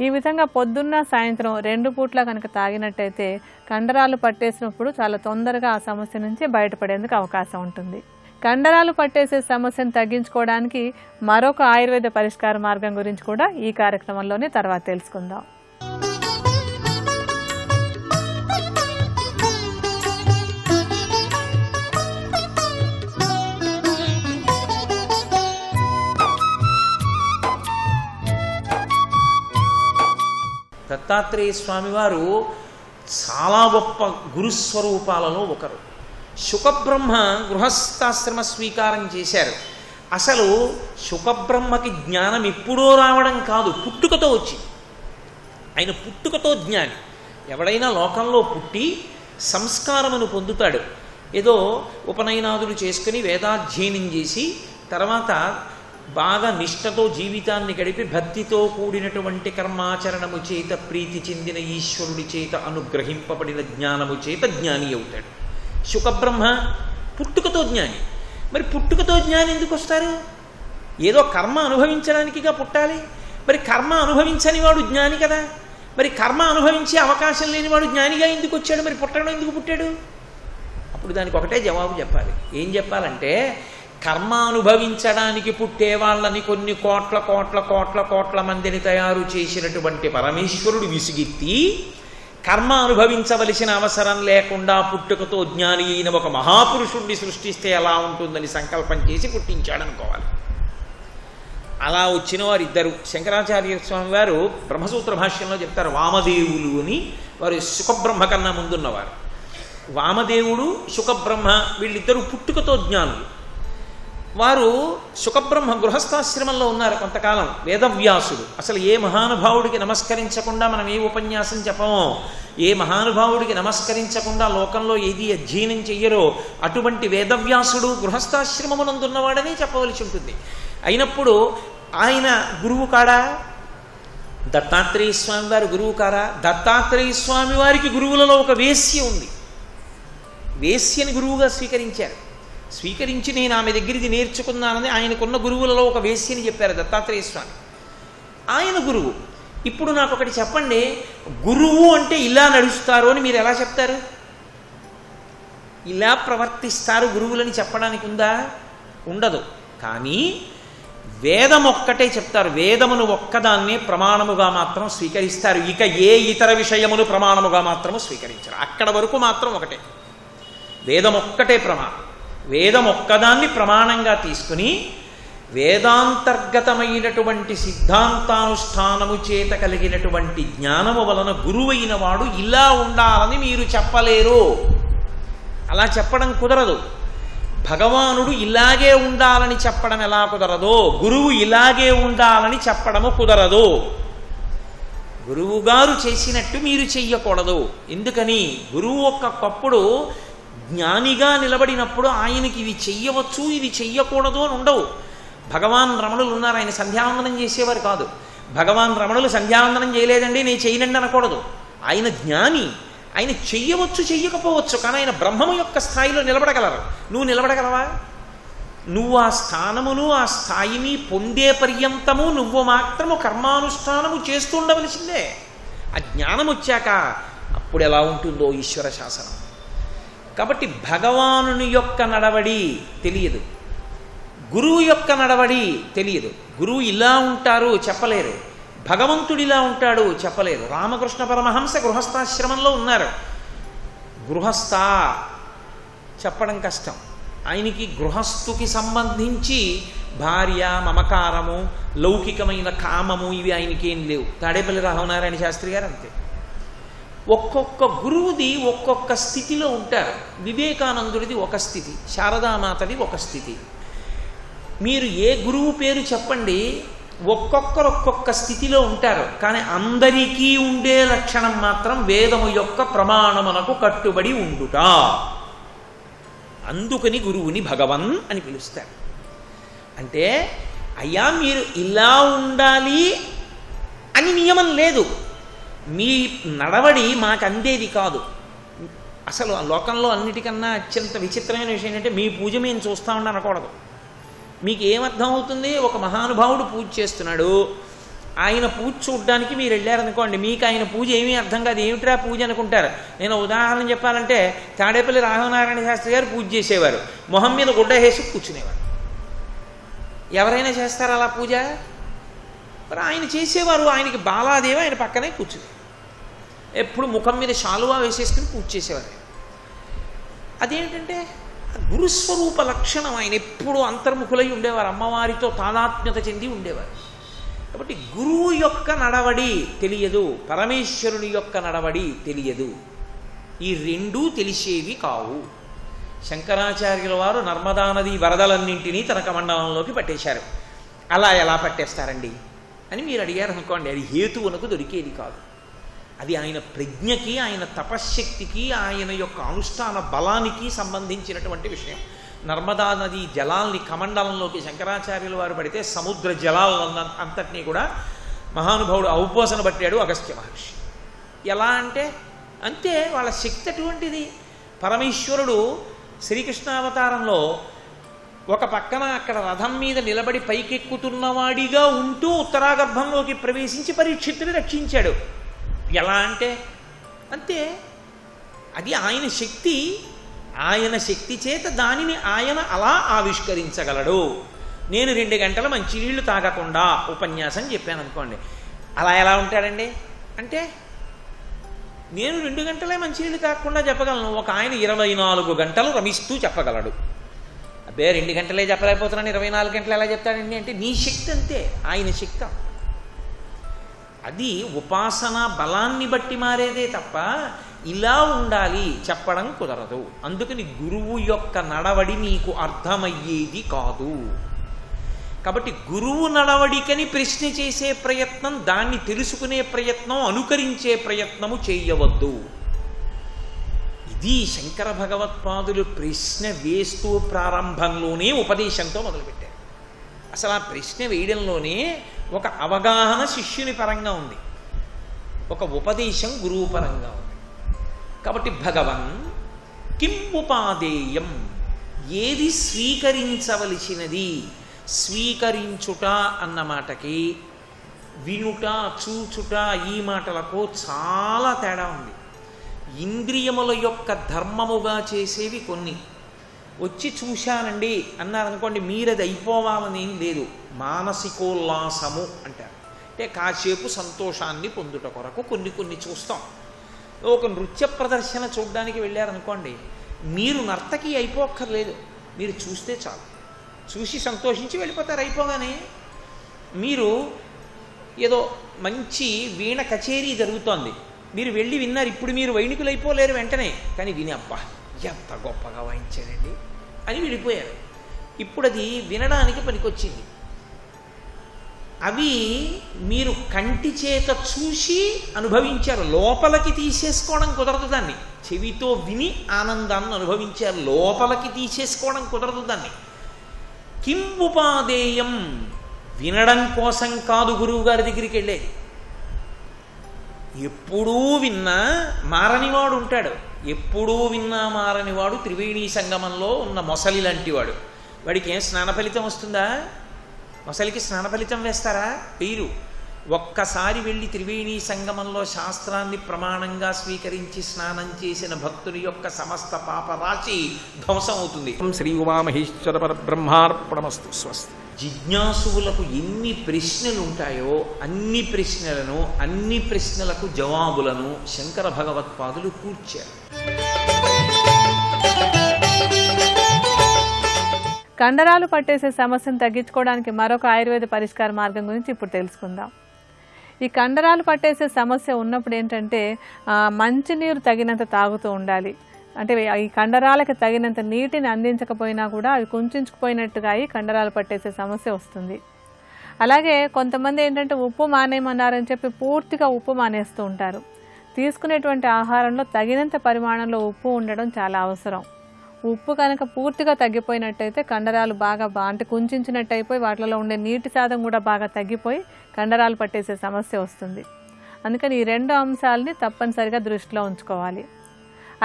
ఈ విధంగా పొద్దున్న సాయంత్రం 2 పూట్ల కనుక తాగినట్టయితే కండరాలు పట్టేసినప్పుడు చాలా తొందరగా ఆ సమస్య నుంచి బయటపడేందుకు అవకాశం ఉంటుంది. కండరాలు పట్టేసే సమస్యను తగ్గించుకోవడానికి మరొక ఆయుర్వేద పరిష్కార మార్గం గురించి కూడా ఈ కార్యక్రమంలోనే తర్వాత తెలుసుకుందాం. దత్తాత్రేయ స్వామివారు చాలా గొప్ప గురుస్వరూపాలలో ఒకరు. శుకబ్రహ్మ గృహస్థాశ్రమ స్వీకారం చేశారు. అసలు శుకబ్రహ్మకి జ్ఞానం ఎప్పుడో రావడం కాదు, పుట్టుకతో వచ్చింది. ఆయన పుట్టుకతో జ్ఞాని. ఎవడైనా లోకంలో పుట్టి సంస్కారమును పొందుతాడు. ఏదో ఉపనయనాదులు చేసుకుని వేదాధ్యయనం చేసి తర్వాత బాగా నిష్ఠతో జీవితాన్ని గడిపి భక్తితో కూడినటువంటి కర్మాచరణము చేత ప్రీతి చెందిన ఈశ్వరుడి చేత అనుగ్రహింపబడిన జ్ఞానము చేత జ్ఞాని అవుతాడు. శుకబ్రహ్మ పుట్టుకతో జ్ఞాని. మరి పుట్టుకతో జ్ఞాని ఎందుకు వస్తారు? ఏదో కర్మ అనుభవించడానికిగా పుట్టాలి. మరి కర్మ అనుభవించని వాడు జ్ఞాని కదా. మరి కర్మ అనుభవించే అవకాశం లేనివాడు జ్ఞానిగా ఎందుకు వచ్చాడు? మరి పుట్టడం ఎందుకు పుట్టాడు? అప్పుడు దానికి ఒకటే జవాబు చెప్పాలి. ఏం చెప్పాలంటే, కర్మ అనుభవించడానికి పుట్టే వాళ్ళని కొన్ని కోట్ల కోట్ల కోట్ల కోట్ల మందిని తయారు చేసినటువంటి పరమేశ్వరుడు విసిగిత్తి కర్మ అనుభవించవలసిన అవసరం లేకుండా పుట్టుకతో జ్ఞాని అయిన ఒక మహాపురుషుణ్ణి సృష్టిస్తే ఎలా ఉంటుందని సంకల్పం చేసి పుట్టించాడనుకోవాలి. అలా వచ్చిన వారిద్దరు శంకరాచార్య స్వామి వారు బ్రహ్మసూత్ర భాష్యంలో చెప్తారు. వామదేవులు అని వారు శుకబ్రహ్మ కన్నా ముందున్నవారు. వామదేవుడు శుకబ్రహ్మ వీళ్ళిద్దరూ పుట్టుకతో జ్ఞానులు. వారు శుకబ్రహ్మ గృహస్థాశ్రమంలో ఉన్నారు కొంతకాలం. వేదవ్యాసుడు అసలు ఏ మహానుభావుడికి నమస్కరించకుండా మనం ఏ ఉపన్యాసం చెప్పమో, ఏ మహానుభావుడికి నమస్కరించకుండా లోకంలో ఏది అధ్యయనం చెయ్యరో అటువంటి వేదవ్యాసుడు గృహస్థాశ్రమమునందున్నవాడని చెప్పవలసి ఉంటుంది. అయినప్పుడు ఆయన గురువు కాడా? దత్తాత్రేయ స్వామి వారు గురువు కారా? దత్తాత్రేయ స్వామి వారికి గురువులలో ఒక వేశ్య ఉంది. వేశ్యని గురువుగా స్వీకరించారు. స్వీకరించి నేను ఆమె దగ్గర ఇది నేర్చుకున్నానని ఆయనకున్న గురువులలో ఒక వేశ్యని చెప్పారు దత్తాత్రేయ స్వామి. ఆయన గురువు. ఇప్పుడు నాకు ఒకటి చెప్పండి, గురువు అంటే ఇలా నడుస్తారు అని మీరు ఎలా చెప్తారు? ఇలా ప్రవర్తిస్తారు గురువులని చెప్పడానికి ఉందా? ఉండదు. కానీ వేదం ఒక్కటే చెప్తారు. వేదమును ఒక్కదాన్నే ప్రమాణముగా మాత్రం స్వీకరిస్తారు. ఇక ఏ ఇతర విషయమును ప్రమాణముగా మాత్రము స్వీకరించరు. అక్కడ వరకు మాత్రం ఒకటే, వేదం ఒక్కటే ప్రమాణం. వేదం ఒక్కదాన్ని ప్రమాణంగా తీసుకుని వేదాంతర్గతమైనటువంటి సిద్ధాంతానుష్ఠానము చేత కలిగినటువంటి జ్ఞానము వలన గురువైన వాడు ఇలా ఉండాలని మీరు చెప్పలేరు. అలా చెప్పడం కుదరదు. భగవానుడు ఇలాగే ఉండాలని చెప్పడం ఎలా కుదరదో, గురువు ఇలాగే ఉండాలని చెప్పడము కుదరదు. గురువుగారు చేసినట్టు మీరు చెయ్యకూడదు. ఎందుకని? గురువు ఒక్కొక్కప్పుడు జ్ఞానిగా నిలబడినప్పుడు ఆయనకి ఇది చెయ్యవచ్చు ఇది చెయ్యకూడదు అని ఉండవు. భగవాన్ రమణులు ఉన్నారు, ఆయన సంధ్యావందనం చేసేవారు కాదు. భగవాన్ రమణులు సంధ్యావందనం చేయలేదండి నేను చేయనండి అనకూడదు. ఆయన జ్ఞాని, ఆయన చెయ్యవచ్చు చెయ్యకపోవచ్చు, కానీ ఆయన బ్రహ్మము యొక్క స్థాయిలో నిలబడగలరు. నువ్వు నిలబడగలవా? నువ్వు ఆ స్థానమును ఆ స్థాయిని పొందే పర్యంతము నువ్వు మాత్రము కర్మానుష్ఠానము చేస్తూ ఉండవలసిందే. ఆ జ్ఞానం వచ్చాక అప్పుడు ఎలా ఉంటుందో ఈశ్వర శాసనం. కాబట్టి భగవానుని యొక్క నడవడి తెలియదు, గురువు యొక్క నడవడి తెలియదు. గురువు ఇలా ఉంటారు చెప్పలేరు, భగవంతుడు ఇలా ఉంటాడు చెప్పలేరు. రామకృష్ణ పరమహంస గృహస్థాశ్రమంలో ఉన్నారు. గృహస్థ చెప్పడం కష్టం. ఆయనకి గృహస్థుకి సంబంధించి భార్య, మమకారము, లౌకికమైన కామము ఇవి ఆయనకేం లేవు. తాడేపల్లి రాఘవనారాయణ శాస్త్రి గారు అంతే. ఒక్కొక్క గురువుది ఒక్కొక్క స్థితిలో ఉంటారు. వివేకానందుడిది ఒక స్థితి, శారదామాతది ఒక స్థితి. మీరు ఏ గురువు పేరు చెప్పండి, ఒక్కొక్కరు ఒక్కొక్క స్థితిలో ఉంటారు. కానీ అందరికీ ఉండే లక్షణం మాత్రం వేదము యొక్క ప్రమాణమునకు కట్టుబడి ఉండుట. అందుకని గురువుని భగవన్ అని పిలుస్తారు. అంటే అయ్యా మీరు ఇలా ఉండాలి అని నియమం లేదు. మీ నడవడి మాకు అందేది కాదు. అసలు ఆ లోకంలో అన్నిటికన్నా అత్యంత విచిత్రమైన విషయం ఏంటంటే, మీ పూజ మేము చూస్తామని అనకూడదు. మీకు ఏమర్థం అవుతుంది? ఒక మహానుభావుడు పూజ చేస్తున్నాడు, ఆయన పూజ చూడడానికి మీరు వెళ్ళారనుకోండి, మీకు ఆయన పూజ ఏమీ అర్థం కాదు. ఏమిట్రా పూజ అనుకుంటారు. నేను ఉదాహరణ చెప్పాలంటే, తాడేపల్లి రాఘవనారాయణ శాస్త్రి గారు పూజ చేసేవారు, మొహం మీద గుడ్డ వేసి కూర్చునేవారు. ఎవరైనా చేస్తారా అలా పూజ? మరి ఆయన చేసేవారు. ఆయనకి బాలాదేవి ఆయన పక్కనే కూర్చుని ఎప్పుడు ముఖం మీద శాలువా వేసేసుకుని పూజ చేసేవారు. అదేంటంటే గురుస్వరూప లక్షణం. ఆయన ఎప్పుడూ అంతర్ముఖులై ఉండేవారు, అమ్మవారితో తాదాత్మ్యత చెంది ఉండేవారు. కాబట్టి గురువు యొక్క నడవడి తెలియదు, పరమేశ్వరుని యొక్క నడవడి తెలియదు. ఈ రెండూ తెలిసేవి కావు. శంకరాచార్యుల వారు నర్మదా నది వరదలన్నింటినీ తన కమండలంలోకి పట్టేశారు. అలా ఎలా పట్టేస్తారండి అని మీరు అడిగారు అనుకోండి, అది హేతువునకు దొరికేది కాదు. అది ఆయన ప్రజ్ఞకి, ఆయన తపశ్శక్తికి, ఆయన యొక్క అనుష్ఠాన బలానికి సంబంధించినటువంటి విషయం. నర్మదా నది జలాల్ని కమండలంలోకి శంకరాచార్యుల వారు పడితే సముద్ర జలాల అంతటినీ కూడా మహానుభావుడు ఔపోసన పట్టాడు అగస్త్య మహర్షి. ఎలా అంటే అంతే, వాళ్ళ శక్తి అటువంటిది. పరమేశ్వరుడు శ్రీకృష్ణావతారంలో ఒక పక్కన అక్కడ రథం మీద నిలబడి పైకెక్కుతున్నవాడిగా ఉంటూ ఉత్తరాగర్భంలోకి ప్రవేశించి పరీక్షిత్తుని రక్షించాడు. ఎలా అంటే అంతే, అది ఆయన శక్తి. ఆయన శక్తి చేత దానిని ఆయన అలా ఆవిష్కరించగలడు. నేను 2 గంటల మంచినీళ్లు తాగకుండా ఉపన్యాసం చెప్పాను అనుకోండి, అలా ఎలా ఉంటాడండి అంటే నేను 2 గంటలే మంచినీళ్ళు తాగకుండా చెప్పగలను, ఒక ఆయన 24 గంటలు రమిస్తూ చెప్పగలడు. అబ్బే 2 గంటలే చెప్పలేకపోతున్నాను 24 గంటలు ఎలా చెప్తాడండి అంటే నీ శక్తి అంతే, ఆయన శక్తి. అది ఉపాసన బలాన్ని బట్టి మారేదే తప్ప ఇలా ఉండాలి చెప్పడం కుదరదు. అందుకని గురువు యొక్క నడవడి నీకు అర్థమయ్యేది కాదు. కాబట్టి గురువు నడవడికని ప్రశ్న చేసే ప్రయత్నం, దాన్ని తెలుసుకునే ప్రయత్నం, అనుకరించే ప్రయత్నము చేయవద్దు. ఇది శంకర భగవత్పాదులు ప్రశ్న వేస్తూ ప్రారంభంలోనే ఉపదేశంతో మొదలుపెట్టారు. అసలు ఆ ప్రశ్న వేయడంలోనే ఒక అవగాహన శిష్యుని పరంగా ఉంది, ఒక ఉపదేశం గురువు పరంగా ఉంది. కాబట్టి భగవన్ కిం ఉపాదేయం, ఏది స్వీకరించవలసినది. స్వీకరించుట అన్న మాటకి వినుట, చూచుట ఈ మాటలకు చాలా తేడా ఉంది. ఇంద్రియముల యొక్క ధర్మముగా చేసేవి కొన్ని. వచ్చి చూశానండి అన్నారనుకోండి, మీరది అయిపోవాలని ఏం లేదు. మానసికోల్లాసము అంటారు. అంటే కాసేపు సంతోషాన్ని పొందుట కొరకు కొన్ని చూస్తాం. ఒక నృత్య ప్రదర్శన చూడడానికి వెళ్ళారనుకోండి, మీరు నర్తకి అయిపోక్కర్లేదు, మీరు చూస్తే చాలు, చూసి సంతోషించి వెళ్ళిపోతారు. అయిపోగానే మీరు ఏదో మంచి వీణ కచేరీ జరుగుతోంది, మీరు వెళ్ళి విన్నారు, ఇప్పుడు మీరు వైణికులు అయిపోలేరు వెంటనే, కానీ విని అబ్బా ఎంత గొప్పగా వాయించారండి అని వెళ్ళిపోయారు. ఇప్పుడు అది వినడానికి పనికొచ్చింది. అవి మీరు కంటి చేత చూసి అనుభవించారు, లోపలికి తీసేసుకోవడం కుదరదు దాన్ని. చెవితో విని ఆనందాన్ని అనుభవించారు, లోపలికి తీసేసుకోవడం కుదరదు దాన్ని. కిం ఉపాదేయం, వినడం కోసం కాదు గురువు గారి దగ్గరికి వెళ్ళేది. ఎప్పుడూ విన్నా మారనివాడు ఉంటాడు, ఎప్పుడూ విన్నా మారనివాడు త్రివేణీ సంగమంలో ఉన్న మొసలి లాంటి వాడు. వాడికి ఏం స్నాన ఫలితం వస్తుందా? మొసలికి స్నాన ఫలితం వేస్తారా? వేరు. ఒక్కసారి వెళ్ళి త్రివేణీ సంగమంలో శాస్త్రాన్ని ప్రమాణంగా స్వీకరించి స్నానం చేసిన భక్తుని యొక్క సమస్త పాపరాశి ధ్వంసం అవుతుంది. శ్రీ ఉమామహేశ్వర పరబ్రహ్మార్పణమస్తు. స్వస్తి. జిజ్ఞాసువులకు ఎన్ని ప్రశ్నలు ఉంటాయో అన్ని ప్రశ్నలకు జవాబులను శంకర భగవత్పాదులు కూర్చారు. కండరాలు పట్టేసే సమస్యను తగ్గించుకోవడానికి మరొక ఆయుర్వేద పరిష్కార మార్గం గురించి ఇప్పుడు తెలుసుకుందాం. ఈ కండరాలు పట్టేసే సమస్య ఉన్నప్పుడు ఏంటంటే మంచినీరు తగినంత తాగుతూ ఉండాలి. అంటే ఈ కండరాలకు తగినంత నీటిని అందించకపోయినా కూడా అవి కుంచుకుపోయినట్టుగా అయి కండరాలు పట్టేసే సమస్య వస్తుంది. అలాగే కొంతమంది ఏంటంటే ఉప్పు మానేయమన్నారని చెప్పి పూర్తిగా ఉప్పు మానేస్తూ ఉంటారు. తీసుకునేటువంటి ఆహారంలో తగినంత పరిమాణంలో ఉప్పు ఉండడం చాలా అవసరం. ఉప్పు కనుక పూర్తిగా తగ్గిపోయినట్టయితే కండరాలు బాగా అంటే కుంచినట్టు అయిపోయి వాటిలో ఉండే నీటి శాతం కూడా బాగా తగ్గిపోయి కండరాలు పట్టేసే సమస్య వస్తుంది. అందుకని ఈ 2 అంశాలని తప్పనిసరిగా దృష్టిలో ఉంచుకోవాలి.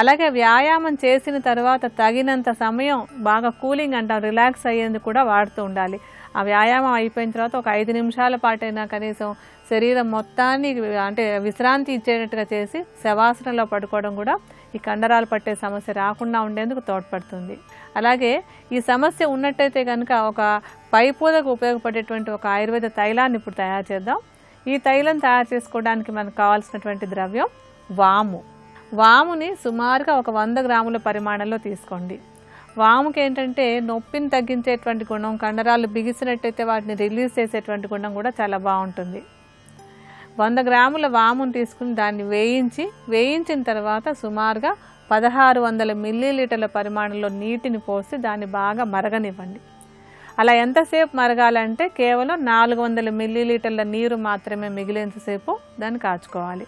అలాగే వ్యాయామం చేసిన తర్వాత తగినంత సమయం బాగా కూలింగ్ అంటాం, రిలాక్స్ అయ్యేందుకు కూడా వాడుతూ ఉండాలి. ఆ వ్యాయామం అయిపోయిన తర్వాత ఒక 5 నిమిషాల పాటైనా కనీసం శరీరం మొత్తాన్ని అంటే విశ్రాంతి ఇచ్చేటట్టుగా చేసి శవాసనంలో పడుకోవడం కూడా ఈ కండరాలు పట్టే సమస్య రాకుండా ఉండేందుకు తోడ్పడుతుంది. అలాగే ఈ సమస్య ఉన్నట్టయితే కనుక ఒక పైపూదకు ఉపయోగపడేటువంటి ఒక ఆయుర్వేద తైలాన్ని ఇప్పుడు తయారు చేద్దాం. ఈ తైలం తయారు చేసుకోవడానికి మనకు కావాల్సినటువంటి ద్రవ్యం వాము. వాముని సుమారుగా ఒక 100 గ్రాముల పరిమాణంలో తీసుకోండి. వాముకి ఏంటంటే నొప్పిని తగ్గించేటువంటి గుణం, కండరాలు బిగిసినట్టయితే వాటిని రిలీజ్ చేసేటువంటి గుణం కూడా చాలా బాగుంటుంది. 100 గ్రాముల వామును తీసుకుని దాన్ని వేయించిన తర్వాత సుమారుగా 1600 మిల్లీలీటర్ల పరిమాణంలో నీటిని పోసి దాన్ని బాగా మరగనివ్వండి. అలా ఎంతసేపు మరగాలంటే కేవలం 400 మిల్లీలీటర్ల నీరు మాత్రమే మిగిలేంతసేపు దాన్ని కాచుకోవాలి.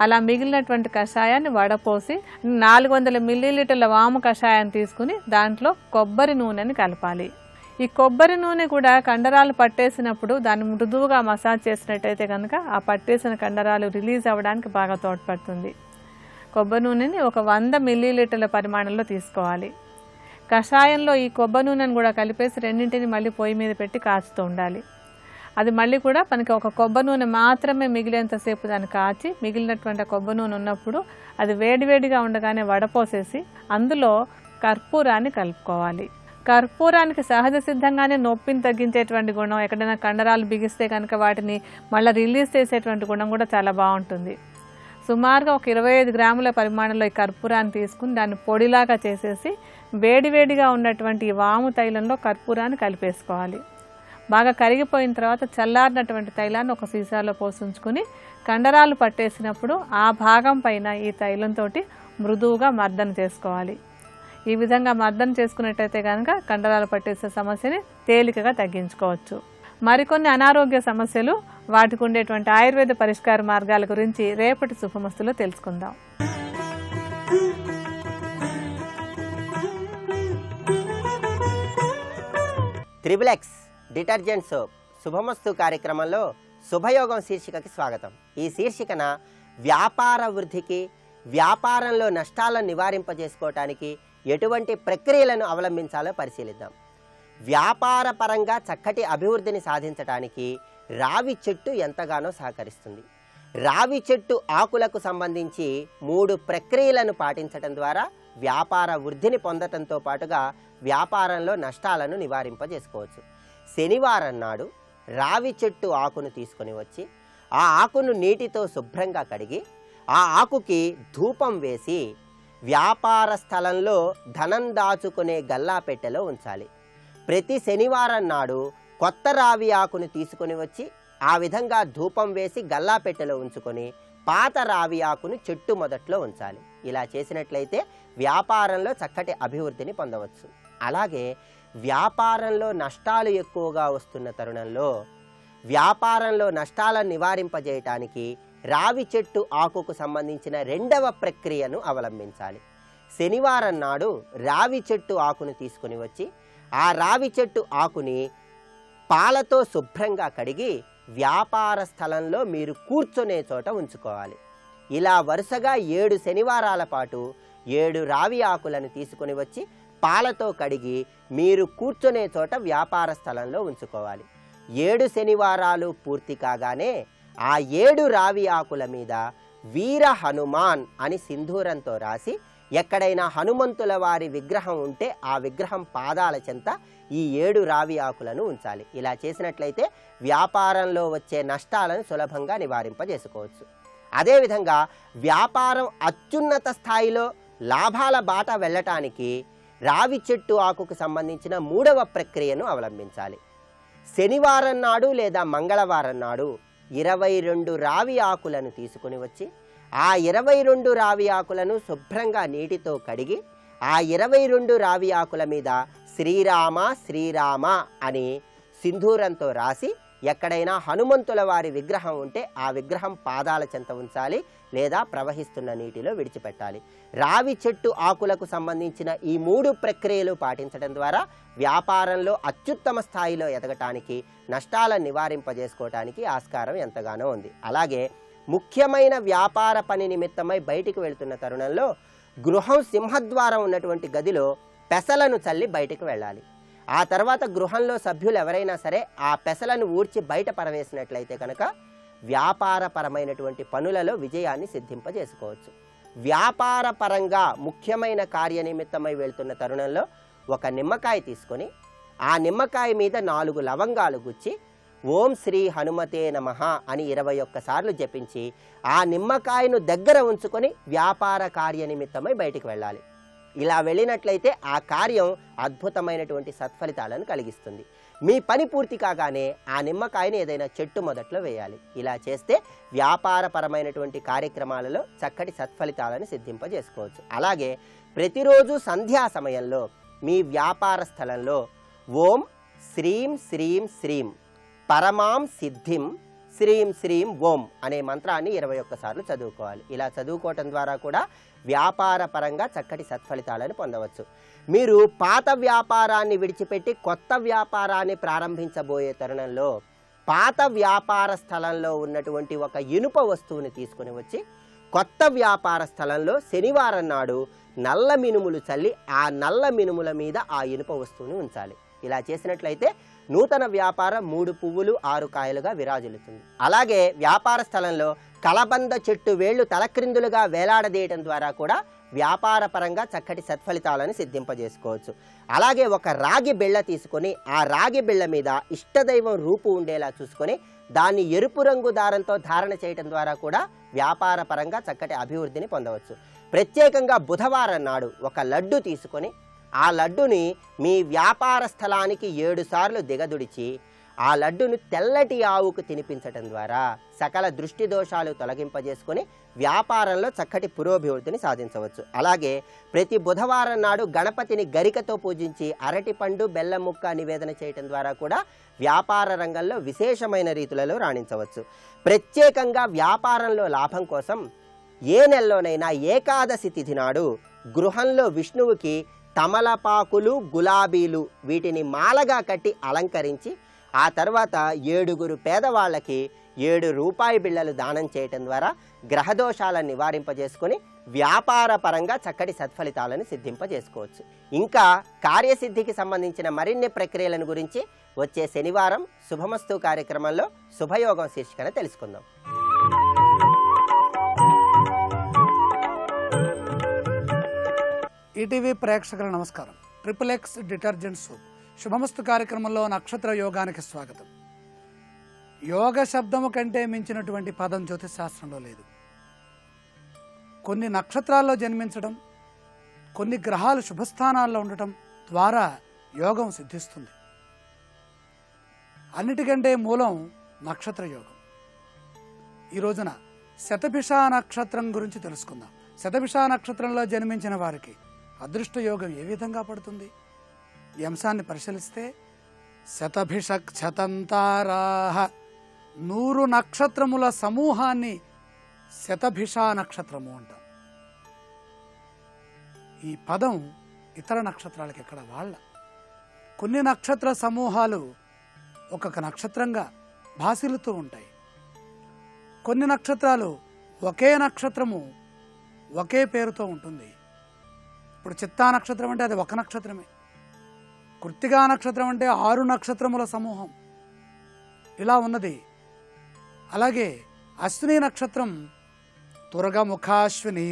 అలా మిగిలినటువంటి కషాయాన్ని వడపోసి 400 మిల్లీలీటర్ల వాము కషాయాన్ని తీసుకుని దాంట్లో కొబ్బరి నూనెని కలపాలి. ఈ కొబ్బరి నూనె కూడా కండరాలు పట్టేసినప్పుడు దాన్ని మృదువుగా మసాజ్ చేసినట్టయితే కనుక ఆ పట్టేసిన కండరాలు రిలీజ్ అవ్వడానికి బాగా తోడ్పడుతుంది. కొబ్బరి నూనెని ఒక 100 మిల్లీలీటర్ల పరిమాణంలో తీసుకోవాలి. కషాయంలో ఈ కొబ్బరి నూనెను కూడా కలిపేసి రెండింటిని మళ్ళీ పొయ్యి మీద పెట్టి కాచుతూ ఉండాలి. అది మళ్ళీ కూడా మనకి ఒక కొబ్బరి నూనె మాత్రమే మిగిలేంతసేపు దాన్ని కాచి మిగిలినటువంటి కొబ్బరి నూనె ఉన్నప్పుడు అది వేడివేడిగా ఉండగానే వడపోసేసి అందులో కర్పూరాన్ని కలుపుకోవాలి. కర్పూరానికి సహజ సిద్ధంగానే నొప్పిని తగ్గించేటువంటి గుణం, ఎక్కడైనా కండరాలు బిగిస్తే కనుక వాటిని మళ్ళీ రిలీజ్ చేసేటువంటి గుణం కూడా చాలా బాగుంటుంది. సుమారుగా ఒక 25 గ్రాముల పరిమాణంలో ఈ కర్పూరాన్ని తీసుకుని దాన్ని పొడిలాగా చేసేసి వేడివేడిగా ఉన్నటువంటి ఈ వాము తైలంలో కర్పూరాన్ని కలిపేసుకోవాలి. బాగా కరిగిపోయిన తర్వాత చల్లారినటువంటి తైలాన్ని ఒక సీసాలో పోసి ఉంచుకుని కండరాలు పట్టేసినప్పుడు ఆ భాగం పైన ఈ తైలంతో మృదువుగా మర్దన చేసుకోవాలి. ఈ విధంగా మర్దన చేసుకున్నట్టయితే కనుక కండరాలు పట్టేసే సమస్యని తేలికగా తగ్గించుకోవచ్చు. మరికొన్ని అనారోగ్య సమస్యలు, వాటికి ఉండేటువంటి ఆయుర్వేద పరిష్కార మార్గాల గురించి రేపటి శుభమస్తులో తెలుసుకుందాం. త్రిబులెక్స్ డిటర్జెంట్ సోప్ శుభమస్తు కార్యక్రమంలో శుభయోగం శీర్షికకి స్వాగతం. ఈ శీర్షికన వ్యాపార వృద్ధికి, వ్యాపారంలో నష్టాలను నివారింపజేసుకోవటానికి ఎటువంటి ప్రక్రియలను అవలంబించాలో పరిశీలిద్దాం. వ్యాపార పరంగా చక్కటి అభివృద్ధిని సాధించడానికి రావి చెట్టు ఎంతగానో సహకరిస్తుంది. రావి చెట్టు ఆకులకు సంబంధించి 3 ప్రక్రియలను పాటించడం ద్వారా వ్యాపార వృద్ధిని పొందటంతో పాటుగా వ్యాపారంలో నష్టాలను నివారింపజేసుకోవచ్చు. శనివారం నాడు రావి చెట్టు ఆకును తీసుకొని వచ్చి ఆ ఆకును నీటితో శుభ్రంగా కడిగి ఆ ఆకుకి ధూపం వేసి వ్యాపార స్థలంలో ధనం దాచుకునే గల్లాపెట్టెలో ఉంచాలి. ప్రతి శనివారం నాడు కొత్త రావి ఆకును తీసుకొని వచ్చి ఆ విధంగా ధూపం వేసి గల్లాపెట్టెలో ఉంచుకొని పాత రావి ఆకును చెట్టు మొదట్లో ఉంచాలి. ఇలా చేసినట్లయితే వ్యాపారంలో చక్కటి అభివృద్ధిని పొందవచ్చు. అలాగే వ్యాపారంలో నష్టాలు ఎక్కువగా వస్తున్న తరుణంలో వ్యాపారంలో నష్టాలను నివారింపజేయటానికి రావి చెట్టు ఆకుకు సంబంధించిన 2వ ప్రక్రియను అవలంబించాలి. శనివారం నాడు రావి చెట్టు ఆకును తీసుకుని వచ్చి ఆ రావి చెట్టు ఆకుని పాలతో శుభ్రంగా కడిగి వ్యాపార స్థలంలో మీరు కూర్చునే చోట ఉంచుకోవాలి. ఇలా వరుసగా 7 శనివారాల పాటు 7 రావి ఆకులను తీసుకుని వచ్చి పాలతో కడిగి మీరు కూర్చునే చోట వ్యాపార స్థలంలో ఉంచుకోవాలి. 7 శనివారాలు పూర్తి కాగానే ఆ 7 రావి ఆకుల మీద వీర హనుమాన్ అని సింధూరంతో రాసి ఎక్కడైనా హనుమంతుల వారి విగ్రహం ఉంటే ఆ విగ్రహం పాదాల చెంత ఈ 7 రావి ఆకులను ఉంచాలి. ఇలా చేసినట్లయితే వ్యాపారంలో వచ్చే నష్టాలను సులభంగా నివారింపజేసుకోవచ్చు. అదేవిధంగా వ్యాపారం అత్యున్నత స్థాయిలో లాభాల బాట వెళ్ళటానికి రావి చెట్టు ఆకుకు సంబంధించిన 3వ ప్రక్రియను అవలంబించాలి. శనివారం నాడు లేదా మంగళవారం నాడు 22 రావి ఆకులను తీసుకుని వచ్చి ఆ 22 రావి ఆకులను శుభ్రంగా నీటితో కడిగి ఆ 22 రావి ఆకుల మీద శ్రీరామ శ్రీరామ అని సింధూరంతో రాసి ఎక్కడైనా హనుమంతుల వారి విగ్రహం ఉంటే ఆ విగ్రహం పాదాల చెంత ఉంచాలి లేదా ప్రవహిస్తున్న నీటిలో విడిచిపెట్టాలి. రావి చెట్టు ఆకులకు సంబంధించిన ఈ 3 ప్రక్రియలు పాటించడం ద్వారా వ్యాపారంలో అత్యుత్తమ స్థాయిలో ఎదగటానికి, నష్టాలను నివారింపజేసుకోవటానికి ఆస్కారం ఎంతగానో ఉంది. అలాగే ముఖ్యమైన వ్యాపార పని నిమిత్తమై బయటికి వెళ్తున్న తరుణంలో గృహం సింహద్వారం ఉన్నటువంటి గదిలో పెసలను చల్లి బయటికి వెళ్ళాలి. ఆ తర్వాత గృహంలో సభ్యులు ఎవరైనా సరే ఆ పెసలను ఊడ్చి బయట పరవేసినట్లయితే కనుక వ్యాపారపరమైనటువంటి పనులలో విజయాన్ని సిద్ధింపజేసుకోవచ్చు. వ్యాపార పరంగా ముఖ్యమైన కార్యనిమిత్తమై వెళ్తున్న తరుణంలో ఒక నిమ్మకాయ తీసుకొని ఆ నిమ్మకాయ మీద 4 లవంగాలు గుచ్చి ఓం శ్రీ హనుమతే నమః అని 21 సార్లు జపించి ఆ నిమ్మకాయను దగ్గర ఉంచుకొని వ్యాపార కార్యనిమిత్తమై బయటికి వెళ్ళాలి. ఇలా వెళ్ళినట్లయితే ఆ కార్యం అద్భుతమైనటువంటి సత్ఫలితాలను కలిగిస్తుంది. మీ పని పూర్తి కాగానే ఆ నిమ్మకాయని ఏదైనా చెట్టు మొదట్లో వేయాలి. ఇలా చేస్తే వ్యాపారపరమైనటువంటి కార్యక్రమాలలో చక్కటి సత్ఫలితాలను సిద్ధింపజేసుకోవచ్చు. అలాగే ప్రతిరోజు సంధ్యా సమయంలో మీ వ్యాపార స్థలంలో ఓం శ్రీం శ్రీం శ్రీం పరమాం సిద్ధిం శ్రీం శ్రీం ఓం అనే మంత్రాన్ని 21 సార్లు చదువుకోవాలి. ఇలా చదువుకోవటం ద్వారా కూడా వ్యాపార పరంగా చక్కటి సత్ఫలితాలను పొందవచ్చు. మీరు పాత వ్యాపారాన్ని విడిచిపెట్టి కొత్త వ్యాపారాన్ని ప్రారంభించబోయే తరుణంలో పాత వ్యాపార స్థలంలో ఉన్నటువంటి ఒక ఇనుప వస్తువుని తీసుకుని వచ్చి కొత్త వ్యాపార స్థలంలో శనివారం నాడు నల్ల మినుములు చల్లి ఆ నల్ల మినుముల మీద ఆ ఇనుప వస్తువుని ఉంచాలి. ఇలా చేసినట్లయితే నూతన వ్యాపారం 3 పువ్వులు 6 కాయలుగా విరాజిల్లుతుంది. అలాగే వ్యాపార స్థలంలో కలబంద చెట్టు వేళ్లు తలక్రిందులుగా వేలాడదీయటం ద్వారా కూడా వ్యాపార పరంగా చక్కటి సత్ఫలితాలను సిద్ధింపజేసుకోవచ్చు. అలాగే ఒక రాగి బిళ్ళ తీసుకొని ఆ రాగి బిళ్ళ మీద ఇష్టదైవం రూపు ఉండేలా చూసుకొని దాన్ని ఎరుపు రంగు దారంతో ధారణ చేయటం ద్వారా కూడా వ్యాపార పరంగా చక్కటి అభివృద్ధిని పొందవచ్చు. ప్రత్యేకంగా బుధవారం నాడు ఒక లడ్డు తీసుకొని ఆ లడ్డుని మీ వ్యాపార స్థలానికి 7 సార్లు దిగదుడిచి ఆ లడ్డును తెల్లటి ఆవుకు తినిపించటం ద్వారా సకల దృష్టి దోషాలు తొలగింపజేసుకొని వ్యాపారంలో చక్కటి పురోభివృద్ధిని సాధించవచ్చు. అలాగే ప్రతి బుధవారం నాడు గణపతిని గరికతో పూజించి అరటిపండు బెల్లం ముక్క నివేదన చేయటం ద్వారా కూడా వ్యాపార రంగంలో విశేషమైన రీతులలో రాణించవచ్చు. ప్రత్యేకంగా వ్యాపారంలో లాభం కోసం ఏ నెలలోనైనా ఏకాదశి తిథి నాడు గృహంలో విష్ణువుకి తమలపాకులు గులాబీలు వీటిని మాలగా కట్టి అలంకరించి ఆ తర్వాత 7 పేదవాళ్ళకి 7 రూపాయి బిళ్ళలు దానం చేయటం ద్వారా గ్రహదోషాలను నివారింపజేసుకొని వ్యాపార పరంగా చక్కటి సత్ఫలితాలను సిద్ధింపజేసుకోవచ్చు. ఇంకా కార్యసిద్ధికి సంబంధించిన మరిన్ని ప్రక్రియలను గురించి వచ్చే శనివారం శుభమస్తు కార్యక్రమంలో శుభయోగం శీర్షికన తెలుసుకుందాం. ఈటీవీ ప్రేక్షకుల నమస్కారం. XXX డిటర్జెంట్ సోప్ శుభమస్తు కార్యక్రమంలో నక్షత్ర యోగానికి స్వాగతం. యోగ శబ్దము కంటే మించినటువంటి పదం జ్యోతిష్ శాస్త్రంలో లేదు. కొన్ని నక్షత్రాల్లో జన్మించడం, కొన్ని గ్రహాలు శుభస్థానాల్లో ఉండటం ద్వారా యోగం సిద్ధిస్తుంది. అన్నిటికంటే మూలం నక్షత్ర యోగం. ఈ రోజున శతభిష నక్షత్రం గురించి తెలుసుకుందాం. శతభిష నక్షత్రంలో జన్మించిన వారికి అదృష్ట యోగం ఏ విధంగా పడుతుంది? ఈ అంశాన్ని పరిశీలిస్తే శతభిషక్ శతంతారాహ 100 నక్షత్రముల సమూహాన్ని శతభిష నక్షత్రము అంటాం. ఈ పదం ఇతర నక్షత్రాలకి ఎక్కడ వాళ్ళ. కొన్ని నక్షత్ర సమూహాలు ఒక్కొక్క నక్షత్రంగా భాసిల్లుతూ ఉంటాయి. కొన్ని నక్షత్రాలు ఒకే నక్షత్రము ఒకే పేరుతో ఉంటుంది. ఇప్పుడు చిత్తా నక్షత్రం అంటే అది ఒక నక్షత్రమే. కృత్తికా నక్షత్రం అంటే 6 నక్షత్రముల సమూహం ఇలా ఉన్నది. అలాగే అశ్విని నక్షత్రం తురగముఖాశ్విని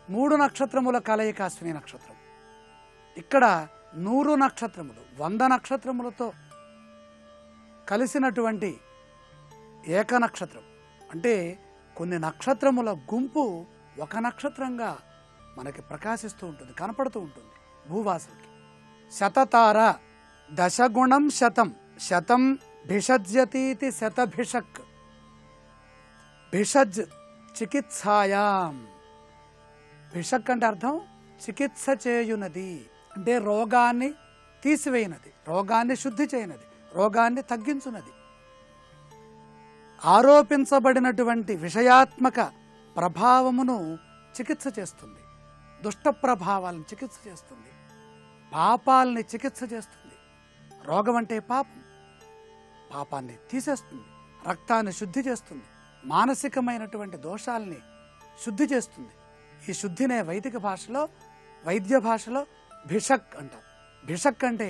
3 నక్షత్రముల కలయిక అశ్విని నక్షత్రం. ఇక్కడ 100 నక్షత్రములు 100 నక్షత్రములతో కలిసినటువంటి ఏక నక్షత్రం. అంటే కొన్ని నక్షత్రముల గుంపు ఒక నక్షత్రంగా మనకి ప్రకాశిస్తూ ఉంటుంది, కనపడుతూ ఉంటుంది భూవాసులకి. శతతార దశగుణం శతం శతం భిషజ్యతీతి శతభిషక్. భిషజ్ చికిత్సాయాం. భిషక్ అంటే అర్థం చికిత్స చేయునది, అంటే రోగాన్ని తీసివేయనది, రోగాన్ని శుద్ధి చేయనది, రోగాన్ని తగ్గించునది. ఆరోపించబడినటువంటి విషయాత్మక ప్రభావమును చికిత్స చేస్తుంది, దుష్ట ప్రభావాలను చికిత్స చేస్తుంది, పాపాలని చికిత్స చేస్తుంది. రోగం అంటే పాపం, పాపాన్ని తీసేస్తుంది, రక్తాన్ని శుద్ధి చేస్తుంది, మానసికమైనటువంటి దోషాలని శుద్ధి చేస్తుంది. ఈ శుద్ధినే వైదిక భాషలో, వైద్య భాషలో భిషక్ అంటాం. భిషక్ అంటే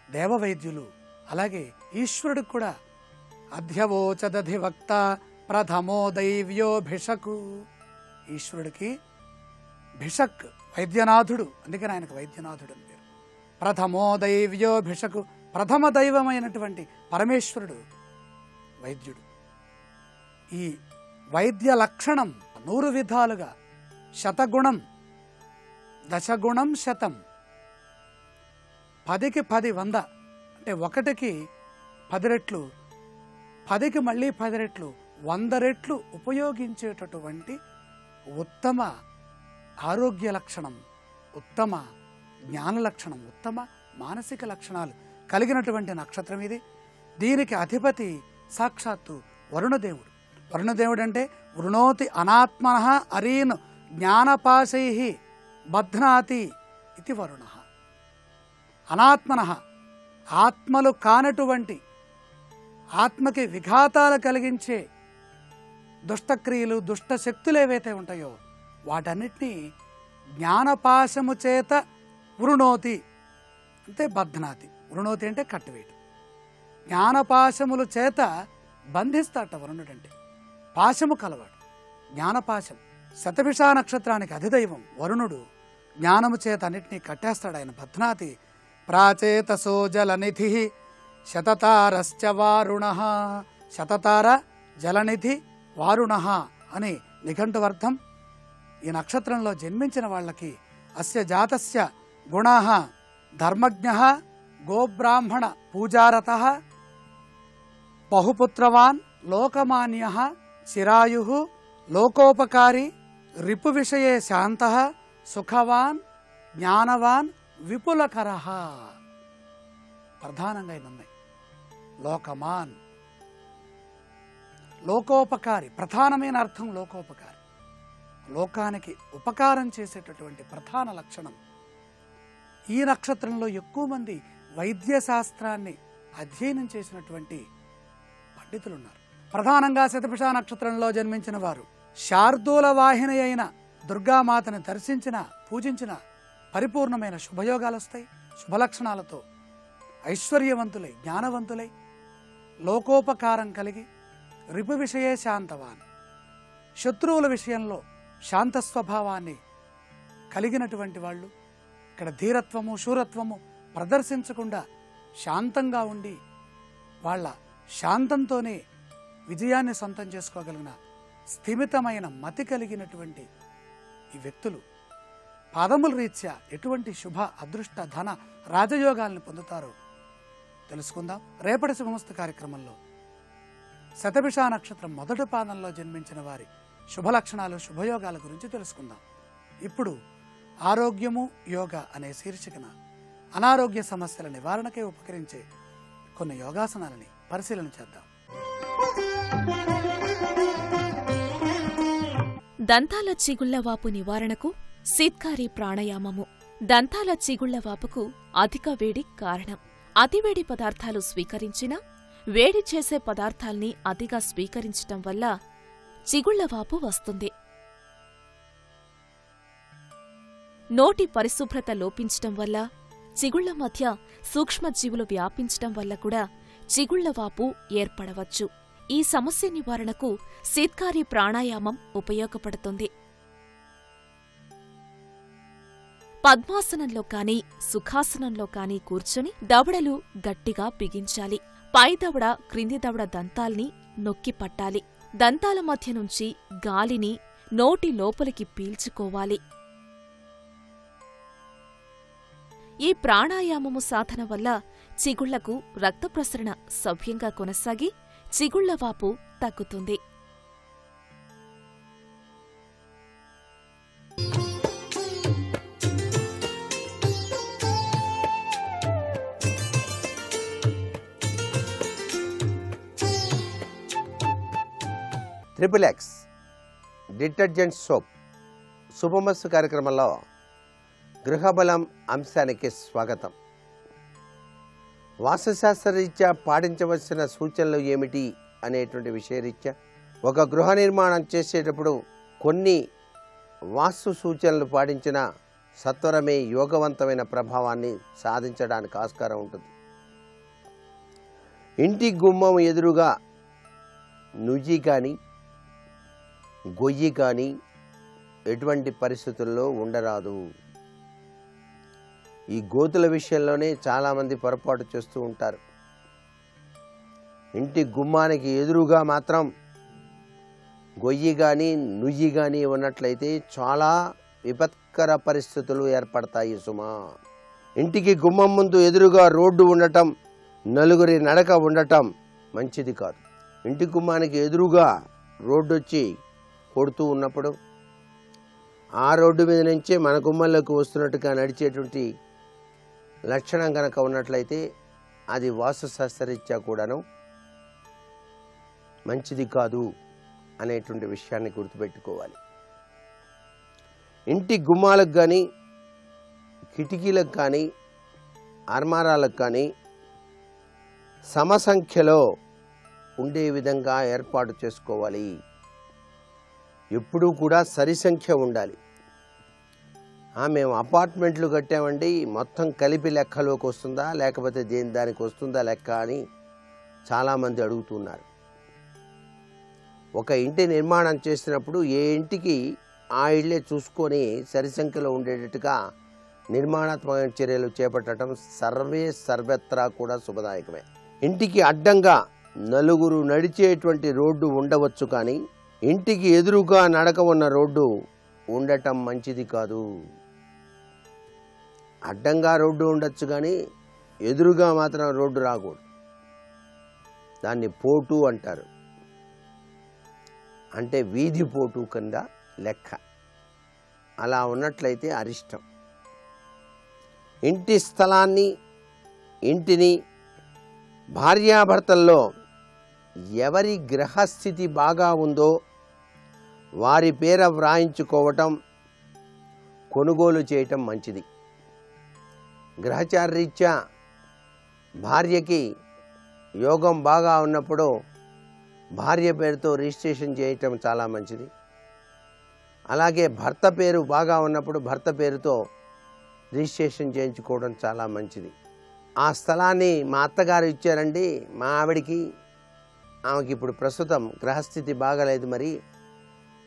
దేవవైద్యులు. అలాగే ఈశ్వరుడికి కూడా అధ్యవోచదధివక్త ప్రథమో దైవ్యో భిషకు. ఈశ్వరుడికి భిషక్ వైద్యనాథుడు, అందుకని ఆయనకు వైద్యనాథుడు అని పేరు. ప్రథమో దైవ్యో భిషకు, ప్రథమ దైవమైనటువంటి పరమేశ్వరుడు వైద్యుడు. ఈ వైద్య లక్షణం 100 విధాలుగా శతగుణం దశగుణం శతం 10కి 10 100 అంటే 1కి 10 రెట్లు, 10కి మళ్ళీ 10 రెట్లు, 100 రెట్లు ఉపయోగించేటటువంటి ఉత్తమ ఆరోగ్య లక్షణం, ఉత్తమ జ్ఞాన లక్షణం, ఉత్తమ మానసిక లక్షణాలు కలిగినటువంటి నక్షత్రం ఇది. దీనికి అధిపతి సాక్షాత్తు వరుణదేవుడు. వరుణదేవుడు అంటే వృణోతి అనాత్మనః అరీన్ జ్ఞానపాశైః బధ్నాతి ఇది వరుణః. అనాత్మనః ఆత్మలు కానటువంటి, ఆత్మకి విఘాతాలు కలిగించే దుష్టక్రియలు, దుష్ట శక్తులు ఏవైతే ఉంటాయో వాటన్నిటినీ జ్ఞానపాశము చేత వృణోతి అంటే బధ్నాతి. వృణోతి అంటే కట్టివేయటం. జ్ఞానపాశముల చేత బంధిస్తాట వరుణుడంటే. పాశము కలవాడు, జ్ఞానపాశం. శతభిష నక్షత్రానికి అధిదైవం వరుణుడు. జ్ఞానము చేత అన్నిటినీ కట్టేస్తాడు ఆయన. బధ్నాతి. ప్రాచేతసో జలనిధి శతతారశ్చ వారుణః. శతతార జలనిధి వారుణః అని నిఘంటువర్థం. ఈ నక్షత్రంలో జన్మించిన వాళ్ళకి అస్య జాతస్య గుణాః ధర్మజ్ఞః గోబ్రాహ్మణ పూజారతః బహుపుత్రవాన్ లోకమాన్యః చిరాయుః లోకోపకారి రిపు విషయే శాంతః సుఖవాన్ జ్ఞానవాన్ విపులకరః. ప్రధానంగా ఉన్నాయి. లోకమాన్, లోకోపకారి, ప్రధానమైన అర్థం లోకోపకారి. లోకానికి ఉపకారం చేసేటటువంటి ప్రధాన లక్షణం. ఈ నక్షత్రంలో ఎక్కువ మంది వైద్య శాస్త్రాన్ని అధ్యయనం చేసినటువంటి పండితులున్నారు. ప్రధానంగా శతభిష నక్షత్రంలో జన్మించిన వారు శార్దూల వాహిని అయిన దుర్గామాతను దర్శించిన, పూజించిన పరిపూర్ణమైన శుభయోగాలు వస్తాయి. శుభలక్షణాలతో ఐశ్వర్యవంతులై, జ్ఞానవంతులై, లోకోపకారం కలిగి, రిపు విషయే శాంతవాన్, శత్రువుల విషయంలో శాంత స్వభావాన్ని కలిగినటువంటి వాళ్ళు. ఇక్కడ ధీరత్వము, శూరత్వము ప్రదర్శించకుండా శాంతంగా ఉండి వాళ్ళ శాంతంతోనే విజయాన్ని సొంతం చేసుకోగలిగిన స్థిమితమైన మతి కలిగినటువంటి ఈ వ్యక్తులు పాదముల రీత్యా ఎటువంటి శుభ, అదృష్ట, ధన, రాజయోగాల్ని పొందుతారో తెలుసుకుందాం రేపటి శుభమస్తు కార్యక్రమంలో. శతభిష నక్షత్రం మొదటి పాదంలో జన్మించిన వారి శుభలక్షణాలు, శుభయోగాల గురించి తెలుసుకుందాం. ఇప్పుడు ఆరోగ్యము యోగా అనే శీర్షికన అనారోగ్య సమస్యల నివారణకే ఉపకరించే కొన్ని యోగాసనాలని పరిశీలన చేద్దాం. దంతాల చిగుళ్లవాపు నివారణకు శీత్కారి ప్రాణాయామము. దంతాల చిగుళ్లవాపుకు అధిక వేడి కారణం. అతివేడి పదార్థాలు స్వీకరించినా వేడి చేసే పదార్థాల్ని అతిగా స్వీకరించటం వల్ల చిగుళ్లవాపు వస్తుంది. నోటి పరిశుభ్రత లోపించటం వల్ల, చిగుళ్ల మధ్య సూక్ష్మజీవులు వ్యాపించటం వల్ల కూడా చిగుళ్లవాపు ఏర్పడవచ్చు. ఈ సమస్య నివారణకు శీత్కారి ప్రాణాయామం ఉపయోగపడుతుంది. పద్మాసనంలో కాని, సుఖాసనంలో కాని కూర్చొని దవడలు గట్టిగా బిగించాలి. పై దవడ, క్రింది దవడ దంతాల్ని నొక్కి పట్టాలి. దంతాల మధ్య నుంచి గాలిని నోటి లోపలికి పీల్చుకోవాలి. ఈ ప్రాణాయామము సాధన వల్ల చిగుళ్లకు రక్త ప్రసరణ సవ్యంగా కొనసాగి చిగుళ్లవాపు తగ్గుతుంది. ట్రిపుల్ ఎక్స్ డిటర్జెంట్ సోప్ శుభమస్తు కార్యక్రమంలో గృహబలం అంశానికి స్వాగతం. వాస్తుశాస్త్రరీత్యా పాటించవలసిన సూచనలు ఏమిటి అనేటువంటి విషయరీత్యా ఒక గృహ నిర్మాణం చేసేటప్పుడు కొన్ని వాస్తు సూచనలు పాటించిన సత్వరమే యోగవంతమైన ప్రభావాన్ని సాధించడానికి ఆస్కారం ఉంటుంది. ఇంటి గుమ్మం ఎదురుగా నుయ్యి కానీ, గొయ్యి కానీ ఎటువంటి పరిస్థితుల్లో ఉండరాదు. ఈ గోతుల విషయంలోనే చాలామంది పొరపాటు చేస్తూ ఉంటారు. ఇంటి గుమ్మానికి ఎదురుగా మాత్రం గొయ్యి కానీ, నుయ్యి కానీ ఉన్నట్లయితే చాలా విపత్కర పరిస్థితులు ఏర్పడతాయి సుమా. ఇంటికి గుమ్మం ముందు ఎదురుగా రోడ్డు ఉండటం నలుగురి నడక ఉండటం మంచిది కాదు. ఇంటి గుమ్మానికి ఎదురుగా రోడ్డు వచ్చి కొడుతూ ఉన్నప్పుడు ఆ రోడ్డు మీద నుంచే మన గుమ్మంలోకి వస్తున్నట్టుగా నడిచేటువంటి లక్షణం కనుక ఉన్నట్లయితే అది వాస్తుశాస్త్రరీత్యా కూడాను మంచిది కాదు అనేటువంటి విషయాన్ని గుర్తుపెట్టుకోవాలి. ఇంటి గుమ్మాలకు కానీ కిటికీలకు కానీ అర్మారాలకు కానీ సమసంఖ్యలో ఉండే విధంగా ఏర్పాటు చేసుకోవాలి. ఎప్పుడూ కూడా సరి సంఖ్య ఉండాలి. మేము అపార్ట్మెంట్లు కట్టామండి, మొత్తం కలిపి లెక్కలోకి వస్తుందా లేకపోతే దానికి వస్తుందా లెక్క అని చాలామంది అడుగుతున్నారు. ఒక ఇంటి నిర్మాణం చేసినప్పుడు ఏ ఇంటికి ఆ ఇళ్ళే చూసుకొని సరి సంఖ్యలో ఉండేటట్టుగా నిర్మాణాత్మక చర్యలు చేపట్టడం సర్వత్రా కూడా శుభదాయకమే. ఇంటికి అడ్డంగా నలుగురు నడిచేటువంటి రోడ్డు ఉండవచ్చు, కానీ ఇంటికి ఎదురుగా నడక ఉన్న రోడ్డు ఉండటం మంచిది కాదు. అడ్డంగా రోడ్డు ఉండొచ్చు కానీ ఎదురుగా మాత్రం రోడ్డు రాకూడదు. దాన్ని పోటు అంటారు, అంటే వీధి పోటు కింద లెక్క. అలా ఉన్నట్లయితే అరిష్టం. ఇంటి స్థలాన్ని ఇంటిని భార్యాభర్తల్లో ఎవరి గ్రహస్థితి బాగా ఉందో వారి పేర వ్రాయించుకోవటం, కొనుగోలు చేయటం మంచిది. గ్రహచారరీత్యా భార్యకి యోగం బాగా ఉన్నప్పుడు భార్య పేరుతో రిజిస్ట్రేషన్ చేయటం చాలా మంచిది. అలాగే భర్త పేరు బాగా ఉన్నప్పుడు భర్త పేరుతో రిజిస్ట్రేషన్ చేయించుకోవడం చాలా మంచిది. ఆ స్థలాన్ని మా అత్తగారు ఇచ్చారండి మా ఆవిడికి, ఆమెకి ఇప్పుడు ప్రస్తుతం గ్రహస్థితి బాగలేదు, మరి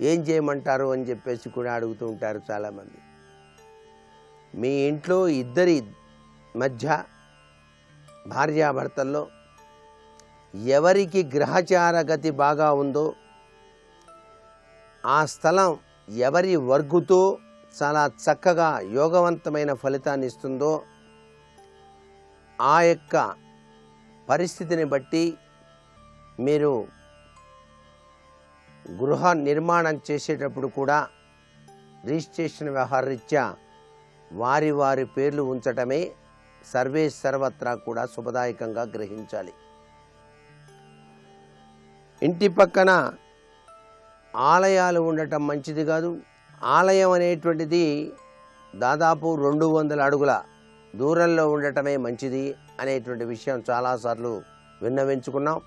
ఏం చేయమంటారు అని చెప్పేసి కూడా అడుగుతూ ఉంటారు చాలామంది. మీ ఇంట్లో ఇద్దరి మధ్య భార్యాభర్తల్లో ఎవరికి గ్రహచార గతి బాగా ఉందో, ఆ స్థలం ఎవరి వర్గుతో చాలా చక్కగా యోగవంతమైన ఫలితాన్ని ఇస్తుందో ఆ యొక్క పరిస్థితిని బట్టి మీరు గృహ నిర్మాణం చేసేటప్పుడు కూడా రిజిస్ట్రేషన్ వ్యవహారరీత్యా వారి వారి పేర్లు ఉంచటమే సర్వత్రా కూడా శుభదాయకంగా గ్రహించాలి. ఇంటి పక్కన ఆలయాలు ఉండటం మంచిది కాదు. ఆలయం అనేటువంటిది దాదాపు 200 అడుగుల దూరంలో ఉండటమే మంచిది అనేటువంటి విషయం చాలాసార్లు విన్నవించుకున్నాం.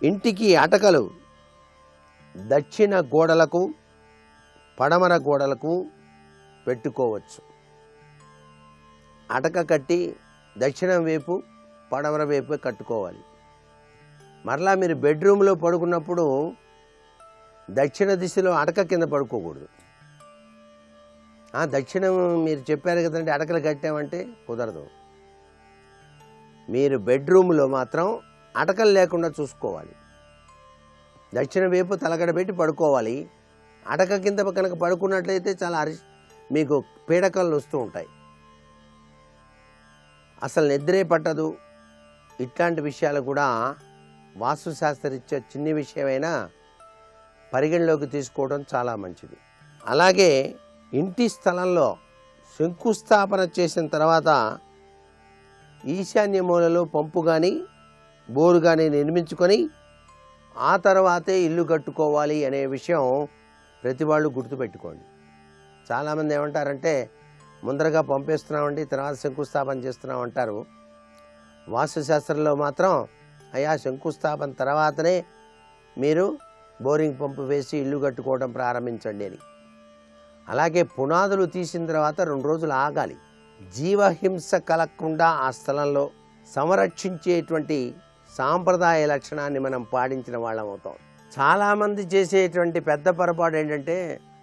ఇంటికి అటకలు దక్షిణ గోడలకు పడమర గోడలకు పెట్టుకోవచ్చు. అటక కట్టి దక్షిణం వైపు పడమర వైపు కట్టుకోవాలి. మరలా మీరు బెడ్రూమ్లో పడుకున్నప్పుడు దక్షిణ దిశలో అటక కింద పడుకోకూడదు. దక్షిణం మీరు చెప్పారు కదండి అటకలు కట్టామంటే కుదరదు. మీరు బెడ్రూమ్లో మాత్రం అటకలు లేకుండా చూసుకోవాలి. దక్షిణ వైపు తలగడ పెట్టి పడుకోవాలి. అటక కింద కనుక పడుకున్నట్లయితే చాలా మీకు పీడకలు వస్తూ ఉంటాయి, అసలు నిద్రే పట్టదు. ఇట్లాంటి విషయాలు కూడా వాస్తుశాస్త్రరీత్యా చిన్న విషయమైనా పరిగణలోకి తీసుకోవడం చాలా మంచిది. అలాగే ఇంటి స్థలంలో శంకుస్థాపన చేసిన తర్వాత ఈశాన్య మూలలో పంపు కానీ బోరు కానీ నిర్మించుకొని ఆ తర్వాతే ఇల్లు కట్టుకోవాలి అనే విషయం ప్రతి వాళ్ళు గుర్తుపెట్టుకోండి. చాలామంది ఏమంటారంటే ముందరగా పంపేస్తున్నామండి తర్వాత శంకుస్థాపన చేస్తున్నాం అంటారు. వాస్తుశాస్త్రంలో మాత్రం అయ్యా శంకుస్థాపన తర్వాతనే మీరు బోరింగ్ పంపు వేసి ఇల్లు కట్టుకోవడం ప్రారంభించండి అని. అలాగే పునాదులు తీసిన తర్వాత 2 రోజులు ఆగాలి. జీవహింస కలగకుండా ఆ స్థలంలో సంరక్షించేటువంటి సాంప్రదాయ లక్షణాన్ని మనం పాటించిన వాళ్ళం అవుతాం. చాలామంది చేసేటువంటి పెద్ద పొరపాటు ఏంటంటే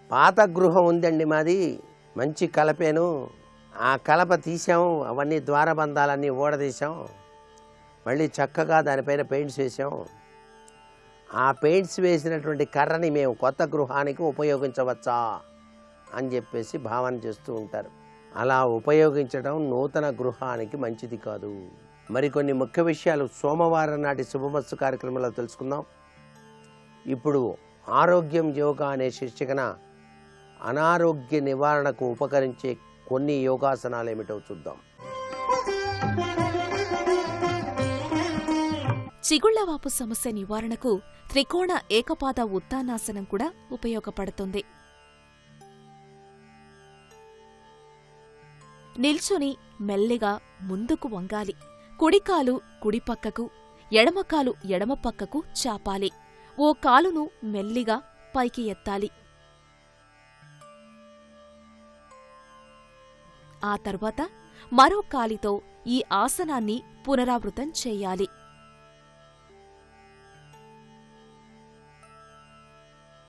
పాత గృహం ఉందండి మాది, మంచి కలపేను, ఆ కలప తీసాము, అవన్నీ ద్వారబంధాలన్నీ ఊడదీసాం, మళ్ళీ చక్కగా దానిపైన పెయింట్స్ వేసాం, ఆ పెయింట్స్ వేసినటువంటి కర్రని మేము కొత్త గృహానికి ఉపయోగించవచ్చా అని చెప్పేసి భావన చేస్తూ ఉంటారు. అలా ఉపయోగించడం నూతన గృహానికి మంచిది కాదు. మరికొన్ని ముఖ్య విషయాలు సోమవారం నాటి శుభమస్తు కార్యక్రమంలో తెలుసుకుందాం. ఇప్పుడు ఆరోగ్యం యోగా అనే శీర్షికన అనారోగ్య నివారణకు ఉపకరించే కొన్ని యోగాసనాలు ఏమిటో చూద్దాం. చిగుళ్లవాపు సమస్య నివారణకు త్రికోణ ఏకపాద ఉత్తానాసనం కూడా ఉపయోగపడుతుంది. నిల్చొని మెల్లిగా ముందుకు వంగాలి. కుడికాలు కుడిపక్కకు, ఎడమకాలు ఎడమ పక్కకు చాపాలి. ఓ కాలును మెల్లిగా పైకి ఎత్తాలి. ఆ తర్వాత మరో కాలితో ఈ ఆసనాన్ని పునరావృతం చేయాలి.